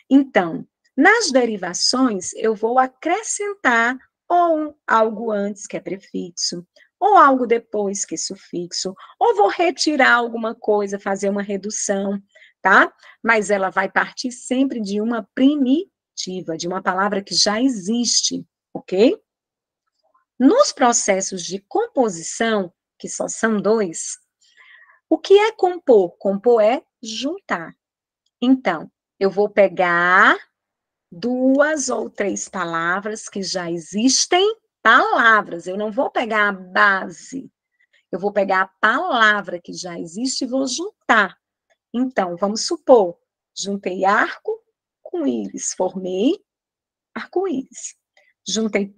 Então, nas derivações, eu vou acrescentar ou algo antes, que é prefixo, ou algo depois, que é sufixo, ou vou retirar alguma coisa, fazer uma redução, tá? Mas ela vai partir sempre de uma primitiva, de uma palavra que já existe, ok? Nos processos de composição, que só são dois, o que é compor? Compor é juntar. Então, eu vou pegar duas ou três palavras que já existem, palavras, eu não vou pegar a base, eu vou pegar a palavra que já existe e vou juntar. Então, vamos supor, juntei arco com íris, formei arco-íris. Juntei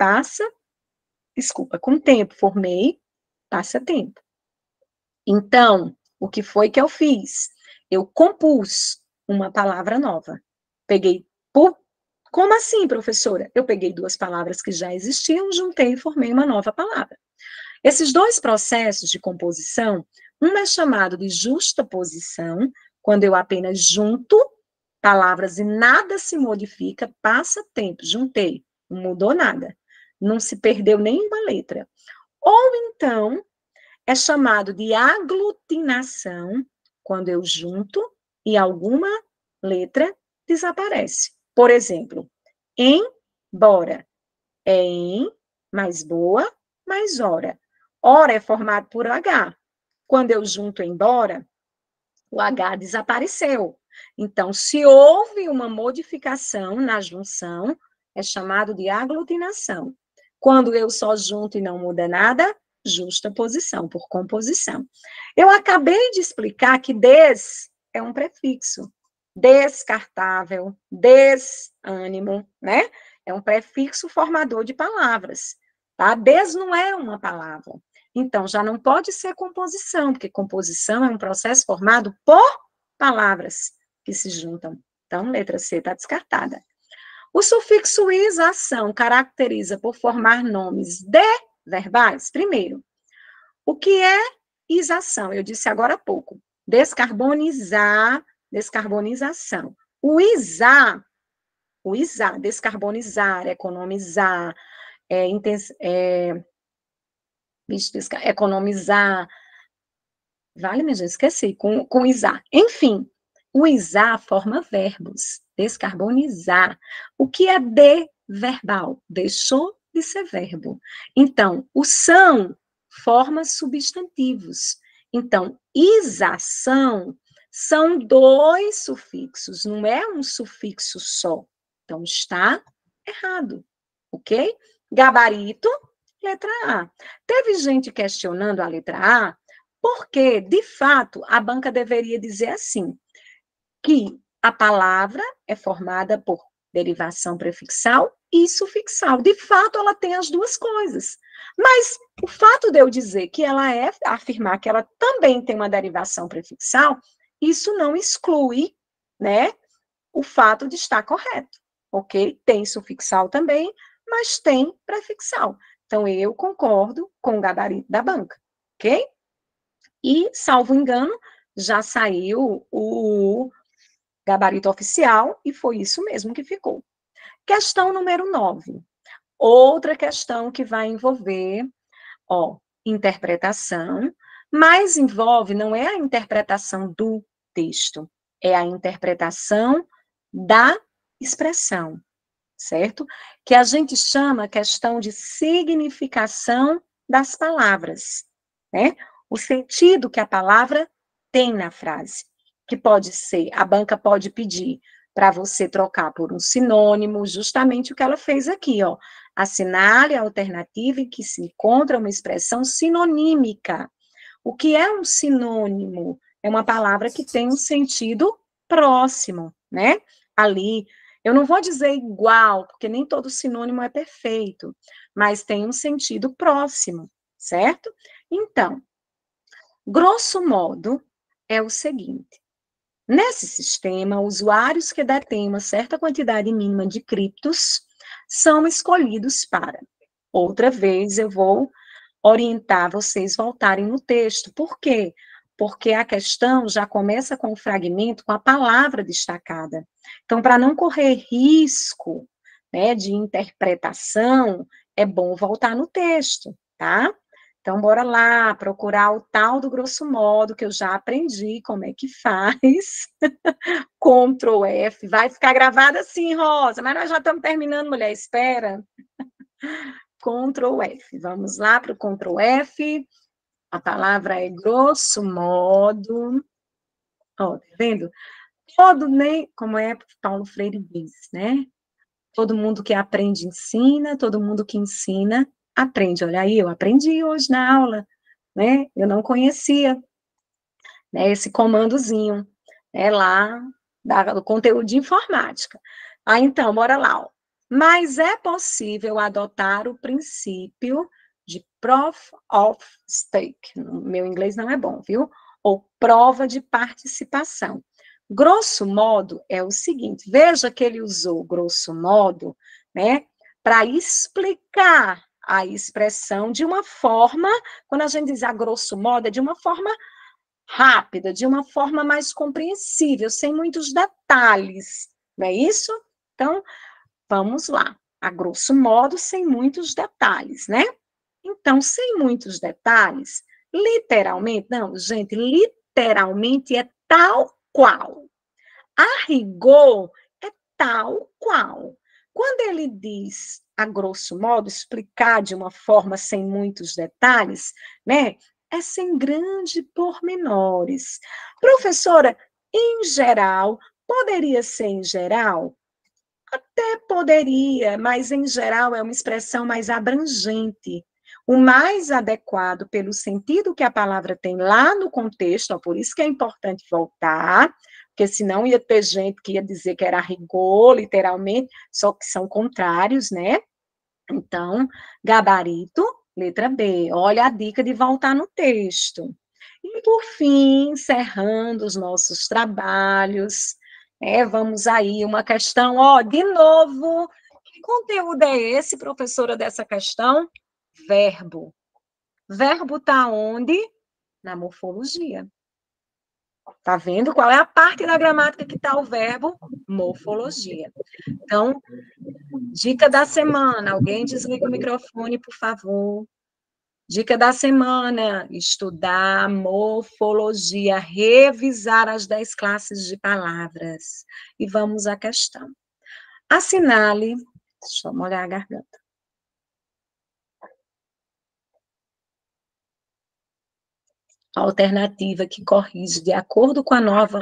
com tempo, formei passa-tempo. Então, o que foi que eu fiz? Eu compus uma palavra nova. Peguei Como assim, professora? Eu peguei duas palavras que já existiam, juntei e formei uma nova palavra. Esses dois processos de composição, um é chamado de justaposição, quando eu apenas junto palavras e nada se modifica, passa tempo, juntei, não mudou nada, não se perdeu nenhuma letra. Ou então, é chamado de aglutinação, quando eu junto e alguma letra desaparece. Por exemplo, embora. É em, mais boa, mais hora. Hora é formado por H. Quando eu junto embora, o H desapareceu. Então, se houve uma modificação na junção, é chamado de aglutinação. Quando eu só junto e não muda nada, justaposição, por composição. Eu acabei de explicar que des é um prefixo. Descartável, desânimo, né? É um prefixo formador de palavras, tá? Des não é uma palavra. Então, já não pode ser composição, porque composição é um processo formado por palavras que se juntam. Então, letra C está descartada. O sufixo isação caracteriza por formar nomes de verbais. Primeiro, o que é isação? Eu disse agora há pouco. Descarbonizar, descarbonização. O isar, descarbonizar, economizar, economizar, vale, minha gente, esqueci, com isar. Enfim, o isar forma verbos, descarbonizar. O que é de verbal? Deixou de ser verbo. Então, o são forma substantivos. Então, isação são dois sufixos, não é um sufixo só. Então, está errado, ok? Gabarito, letra A. Teve gente questionando a letra A, porque, de fato, a banca deveria dizer assim, que a palavra é formada por derivação prefixal e sufixal. De fato, ela tem as duas coisas. Mas o fato de eu dizer que ela afirmar que ela também tem uma derivação prefixal, isso não exclui, né, o fato de estar correto, ok? Tem sufixal também, mas tem prefixal. Então, eu concordo com o gabarito da banca, ok? E, salvo engano, já saiu o gabarito oficial e foi isso mesmo que ficou. Questão número 9. Outra questão que vai envolver, interpretação, Mas envolve, não é a interpretação do texto, é a interpretação da expressão, certo? Que a gente chama questão de significação das palavras, né? O sentido que a palavra tem na frase, que pode ser, a banca pode pedir para você trocar por um sinônimo, justamente o que ela fez aqui, ó. Assinale a alternativa em que se encontra uma expressão sinonímica. O que é um sinônimo? É uma palavra que tem um sentido próximo, né? Ali, eu não vou dizer igual, porque nem todo sinônimo é perfeito, mas tem um sentido próximo, certo? Então, grosso modo, é o seguinte: nesse sistema, usuários que detêm uma certa quantidade mínima de criptos são escolhidos para. Outra vez, eu vou orientar vocês voltarem no texto. Por quê? Porque a questão já começa com o fragmento com a palavra destacada. Então, para não correr risco, né, de interpretação, é bom voltar no texto, tá? Então, bora lá, procurar o tal do grosso modo, que eu já aprendi como é que faz. Ctrl F, vai ficar gravado assim, Rosa, mas nós já estamos terminando, mulher, espera. Ctrl F, vamos lá para o Ctrl F, a palavra é grosso modo, ó, tá vendo? Todo, nem, como é Paulo Freire diz, né? Todo mundo que aprende ensina, todo mundo que ensina aprende. Olha aí, eu aprendi hoje na aula, né? Eu não conhecia, né, esse comandozinho, lá do conteúdo de informática. Então, bora lá, ó. Mas é possível adotar o princípio de proof of stake. Meu inglês não é bom, viu? Ou prova de participação. Grosso modo é o seguinte, veja que ele usou grosso modo, né, para explicar a expressão de uma forma, quando a gente diz a grosso modo, é de uma forma rápida, de uma forma mais compreensível, sem muitos detalhes, não é isso? Então, vamos lá, a grosso modo, sem muitos detalhes, né? Então, sem muitos detalhes, literalmente, não, gente, literalmente é tal qual. A rigor, é tal qual. Quando ele diz, a grosso modo, explicar de uma forma sem muitos detalhes, né? É sem grandes pormenores. Professora, em geral, poderia ser em geral? Até poderia, mas em geral é uma expressão mais abrangente. O mais adequado pelo sentido que a palavra tem lá no contexto, ó, por isso que é importante voltar, porque senão ia ter gente que ia dizer que era rigor, literalmente, só que são contrários, né? Então, gabarito, letra B. Olha a dica de voltar no texto. E, por fim, encerrando os nossos trabalhos, vamos aí, uma questão, ó, de novo, que conteúdo é esse, professora, dessa questão? Verbo. Verbo está onde? Na morfologia. Tá vendo qual é a parte da gramática que está o verbo? Morfologia. Então, dica da semana, alguém desliga o microfone, por favor. Dica da semana: estudar morfologia, revisar as 10 classes de palavras. E vamos à questão. Assinale, deixa eu molhar a garganta. A alternativa que corrige de acordo com a norma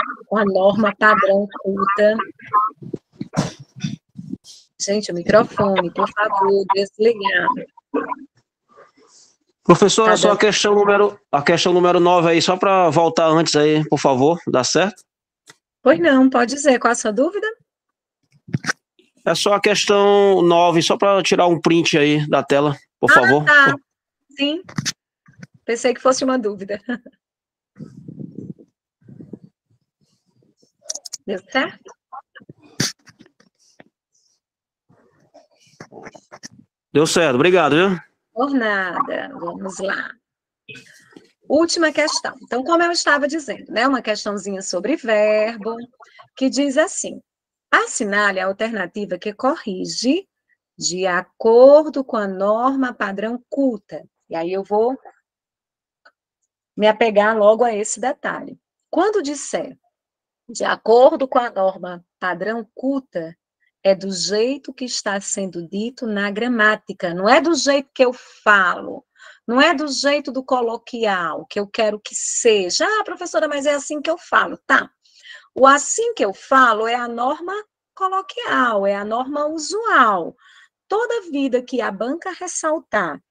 padrão culta. Gente, o microfone, por favor, desligar. Professora, só a questão número 9 aí, só para voltar antes aí, por favor, dá certo? Pois não, pode dizer, qual a sua dúvida? É só a questão 9, só para tirar um print aí da tela, por favor. Tá, sim. Pensei que fosse uma dúvida. Deu certo? Deu certo, obrigado, viu? Por nada, vamos lá. Última questão. Então, como eu estava dizendo, né, uma questãozinha sobre verbo, que diz assim: assinale a alternativa que corrige de acordo com a norma padrão culta. E aí eu vou me apegar logo a esse detalhe. Quando disser, de acordo com a norma padrão culta, é do jeito que está sendo dito na gramática, não é do jeito que eu falo, não é do jeito do coloquial, que eu quero que seja. Ah, professora, mas é assim que eu falo. Tá. O assim que eu falo é a norma coloquial, é a norma usual. Toda vida que a banca ressaltar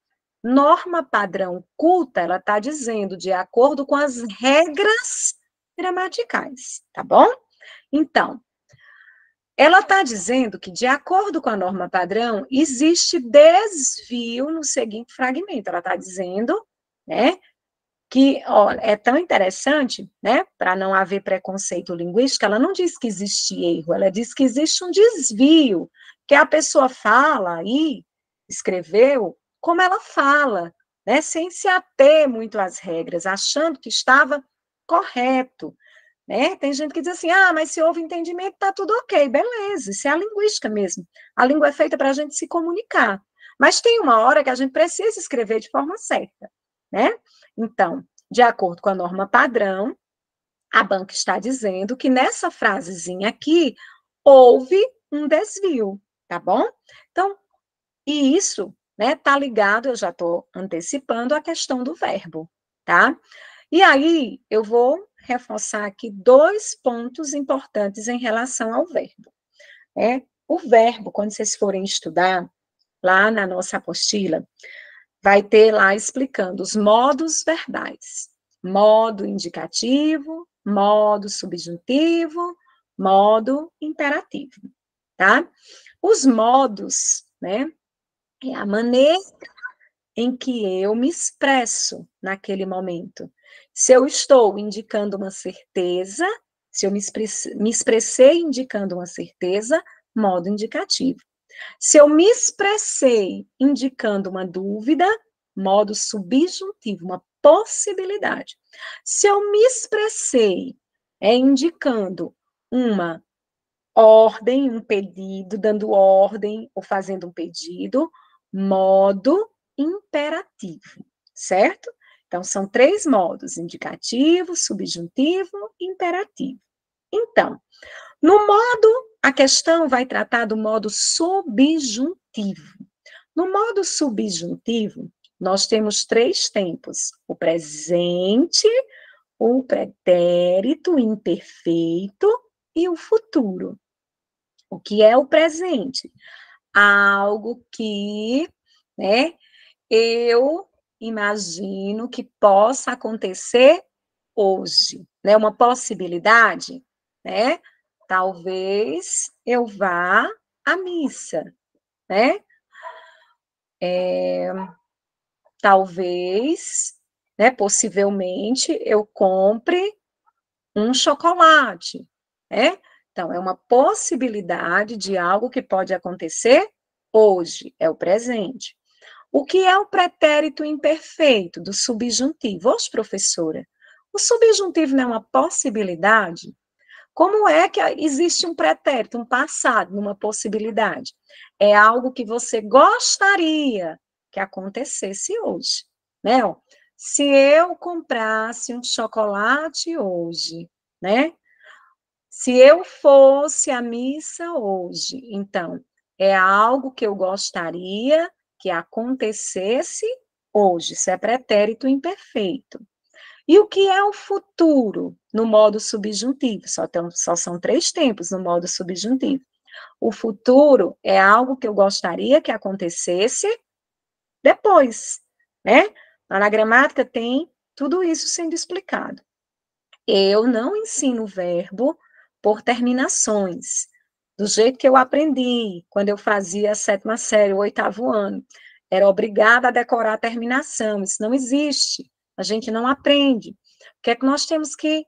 norma padrão culta, ela está dizendo de acordo com as regras gramaticais, tá bom? Então, ela está dizendo que, de acordo com a norma padrão, existe desvio no seguinte fragmento. Ela está dizendo, né, que ó, é tão interessante, né, para não haver preconceito linguístico, ela não diz que existe erro, ela diz que existe um desvio, que a pessoa fala aí, escreveu, como ela fala, né, sem se ater muito às regras, achando que estava correto. Né? Tem gente que diz assim, ah, mas se houve entendimento, está tudo ok, beleza, isso é a linguística mesmo. A língua é feita para a gente se comunicar. Mas tem uma hora que a gente precisa escrever de forma certa, né? Então, de acordo com a norma padrão, a banca está dizendo que nessa frasezinha aqui houve um desvio, tá bom? Então, e isso, né, tá ligado, eu já estou antecipando a questão do verbo, tá? E aí, eu vou reforçar aqui 2 pontos importantes em relação ao verbo. O verbo, quando vocês forem estudar, lá na nossa apostila, vai ter lá explicando os modos verbais. Modo indicativo, modo subjuntivo, modo imperativo, tá? Os modos, né, é a maneira em que eu me expresso naquele momento. Se eu estou indicando uma certeza, se eu me expressei indicando uma certeza, modo indicativo. Se eu me expressei indicando uma dúvida, modo subjuntivo, uma possibilidade. Se eu me expressei indicando uma ordem, um pedido, dando ordem ou fazendo um pedido, modo imperativo, certo? Então, são 3 modos: indicativo, subjuntivo e imperativo. Então, no modo, a questão vai tratar do modo subjuntivo. No modo subjuntivo, nós temos 3 tempos: o presente, o pretérito imperfeito e o futuro. O que é o presente? Algo que, né, eu imagino que possa acontecer hoje, né? Uma possibilidade, né? Talvez eu vá à missa, né? Talvez, né, possivelmente, eu compre um chocolate, né? Então, é uma possibilidade de algo que pode acontecer hoje, é o presente. O que é o pretérito imperfeito do subjuntivo? Oxe, professora, o subjuntivo não é uma possibilidade? Como é que existe um pretérito, um passado, numa possibilidade? É algo que você gostaria que acontecesse hoje, né? Se eu comprasse um chocolate hoje, né? Se eu fosse à missa hoje, então, é algo que eu gostaria que acontecesse hoje. Isso é pretérito imperfeito. E o que é o futuro no modo subjuntivo? Só são 3 tempos no modo subjuntivo. O futuro é algo que eu gostaria que acontecesse depois, né? Lá na gramática tem tudo isso sendo explicado. Eu não ensino o verbo por terminações, do jeito que eu aprendi quando eu fazia a 7ª série, o 8º ano. Era obrigada a decorar a terminação, isso não existe, a gente não aprende. O que é que nós temos que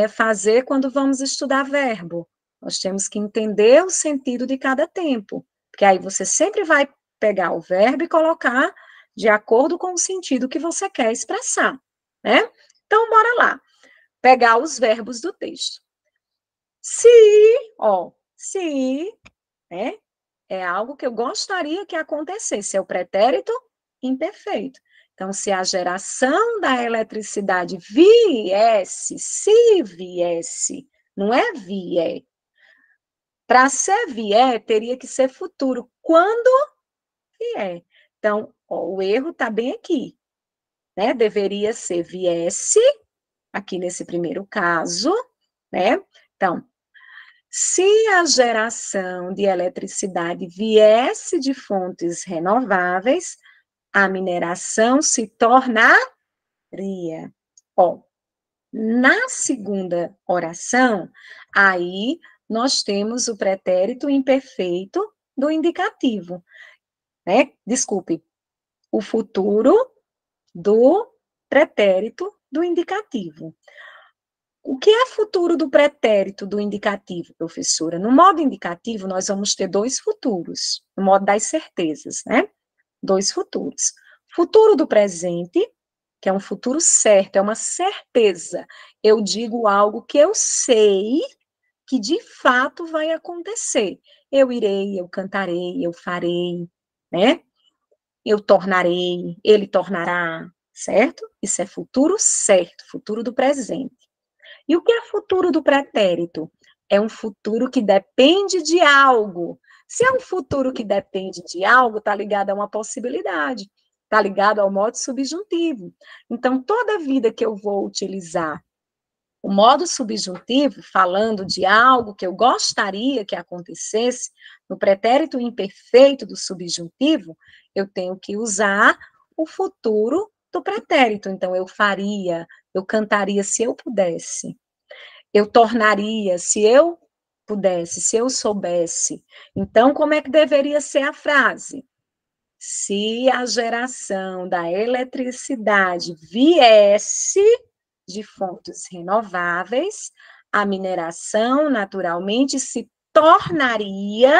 fazer quando vamos estudar verbo? Nós temos que entender o sentido de cada tempo, porque aí você sempre vai pegar o verbo e colocar de acordo com o sentido que você quer expressar, né? Então, bora lá, pegar os verbos do texto. Se, né, é algo que eu gostaria que acontecesse, é o pretérito imperfeito. Então, se a geração da eletricidade viesse, se viesse, não é vier. Para ser vier, teria que ser futuro, quando vier. Então, ó, o erro está bem aqui, né? Deveria ser viesse, aqui nesse primeiro caso, né? Então, se a geração de eletricidade viesse de fontes renováveis, a mineração se tornaria. Ó, na segunda oração, aí nós temos o pretérito imperfeito do indicativo, né? Desculpe, o futuro do pretérito do indicativo. O que é futuro do pretérito do indicativo, professora? No modo indicativo, nós vamos ter dois futuros, no modo das certezas, né? Dois futuros. Futuro do presente, que é um futuro certo, é uma certeza. Eu digo algo que eu sei que de fato vai acontecer. Eu irei, eu cantarei, eu farei, né? Eu tornarei, ele tornará, certo? Isso é futuro certo, futuro do presente. E o que é futuro do pretérito? É um futuro que depende de algo. Se é um futuro que depende de algo, está ligado a uma possibilidade, está ligado ao modo subjuntivo. Então, toda vida que eu vou utilizar o modo subjuntivo, falando de algo que eu gostaria que acontecesse, no pretérito imperfeito do subjuntivo, eu tenho que usar o futuro do pretérito. Então, eu faria, eu cantaria se eu pudesse, eu tornaria se eu pudesse, se eu soubesse. Então, como é que deveria ser a frase? Se a geração da eletricidade viesse de fontes renováveis, a mineração naturalmente se tornaria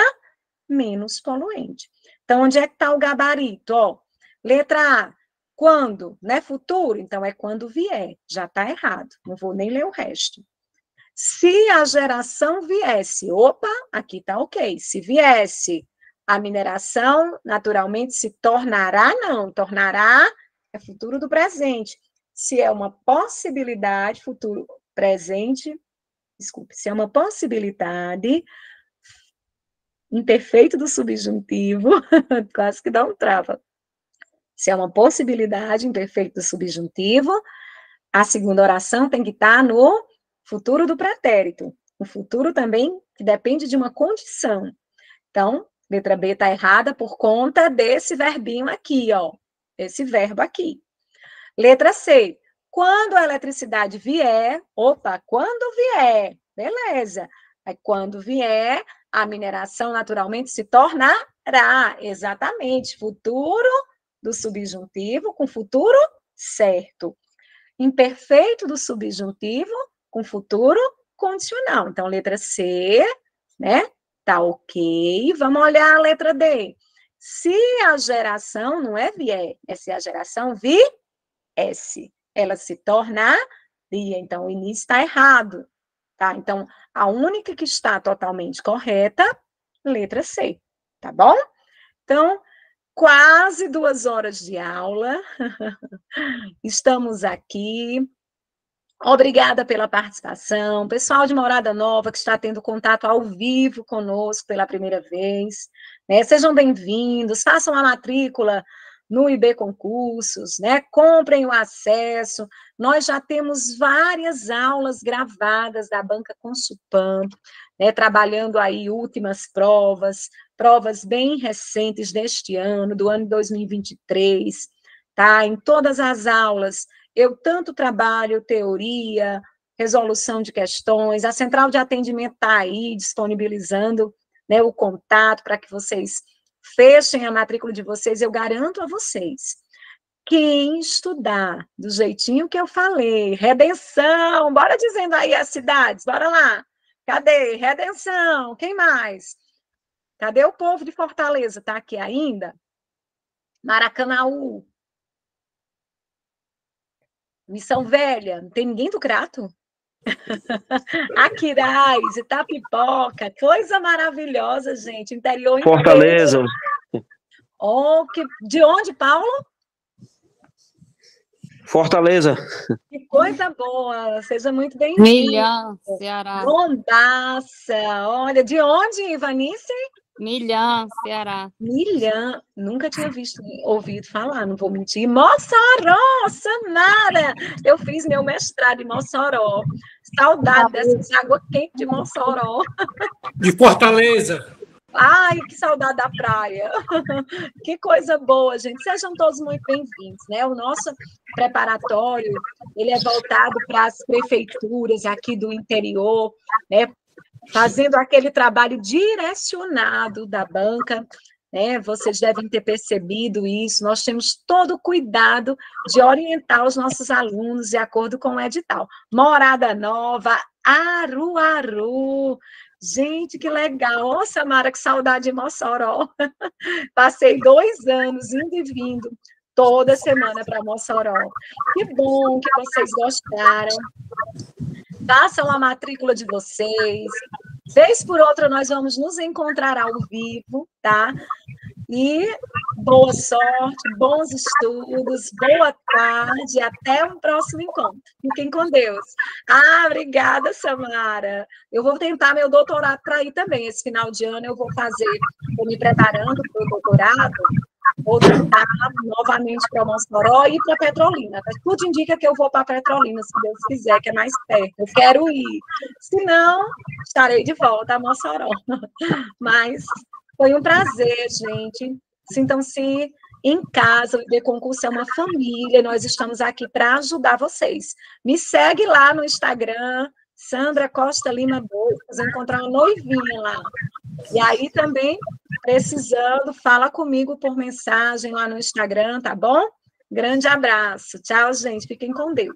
menos poluente. Então, onde é que está o gabarito? Ó, letra A, quando? Não é futuro? Então, é quando vier. Já está errado, não vou nem ler o resto. Se a geração viesse, opa, aqui está ok. Se viesse, a mineração naturalmente se tornará, não, tornará é futuro do presente. Se é uma possibilidade, futuro presente, desculpe, se é uma possibilidade, imperfeito do subjuntivo, quase que dá um trava. Se é uma possibilidade, imperfeito do subjuntivo, a segunda oração tem que estar no futuro do pretérito. O futuro também que depende de uma condição. Então, letra B está errada por conta desse verbinho aqui, ó. Esse verbo aqui. Letra C. Quando a eletricidade vier, opa, quando vier, beleza. Aí, quando vier, a mineração naturalmente se tornará, exatamente, futuro do subjuntivo com futuro certo. Imperfeito do subjuntivo com futuro condicional. Então, letra C, né? Tá ok. Vamos olhar a letra D. Se a geração não é vier, é se a geração viesse, ela se tornaria. Então, o início está errado. Tá? Então, a única que está totalmente correta, letra C. Tá bom? Então, quase 2 horas de aula. Estamos aqui. Obrigada pela participação. Pessoal de Morada Nova que está tendo contato ao vivo conosco pela primeira vez, né? Sejam bem-vindos, façam a matrícula no IB Concursos, né? Comprem o acesso. Nós já temos várias aulas gravadas da Banca Consulpan, né? Trabalhando aí últimas provas bem recentes deste ano, do ano 2023, tá? Em todas as aulas eu tanto trabalho teoria, resolução de questões, a central de atendimento está aí disponibilizando, né, o contato para que vocês fechem a matrícula de vocês. Eu garanto a vocês, quem estudar do jeitinho que eu falei, Redenção, bora dizendo aí as cidades, bora lá. Cadê? Redenção, quem mais? Cadê o povo de Fortaleza? Está aqui ainda? Maracanaú, Missão Velha, não tem ninguém do Crato? Aquiraz, Itapipoca, coisa maravilhosa, gente, interior Fortaleza. Oh, de onde, Paulo? Fortaleza. Que coisa boa, seja muito bem-vindo. Milhão, Ceará. Bondaça, olha, de onde, Ivanice? Milhão, Ceará. Milhão, nunca tinha ouvido falar, não vou mentir. Mossoró, Samara, eu fiz meu mestrado em Mossoró. Saudade dessas águas quentes de Mossoró. De Fortaleza. Ai, que saudade da praia. Que coisa boa, gente. Sejam todos muito bem-vindos, né? O nosso preparatório, ele é voltado para as prefeituras aqui do interior, né? Fazendo aquele trabalho direcionado da banca, né? Vocês devem ter percebido isso. Nós temos todo o cuidado de orientar os nossos alunos de acordo com o edital. Morada Nova, Aruaru. Gente, que legal! Ô, Samara, que saudade de Mossoró. Passei 2 anos indo e vindo toda semana para Mossoró. Que bom que vocês gostaram. Façam a matrícula de vocês. Vez por outra, nós vamos nos encontrar ao vivo, tá? E boa sorte, bons estudos, boa tarde, até o próximo encontro. Fiquem com Deus. Ah, obrigada, Samara. Eu vou tentar meu doutorado para ir também. Esse final de ano eu vou me preparando para o doutorado, vou tentar novamente para Mossoró e para Petrolina. Mas tudo indica que eu vou para Petrolina, se Deus quiser, que é mais perto. Eu quero ir. Se não, estarei de volta a Mossoró. Mas foi um prazer, gente. Sintam-se em casa. O IB Concurso é uma família. Nós estamos aqui para ajudar vocês. Me segue lá no Instagram, Sandra Costa Lima 2. Vocês vão encontrar uma noivinha lá. E aí também, precisando, fala comigo por mensagem lá no Instagram, tá bom? Grande abraço. Tchau, gente. Fiquem com Deus.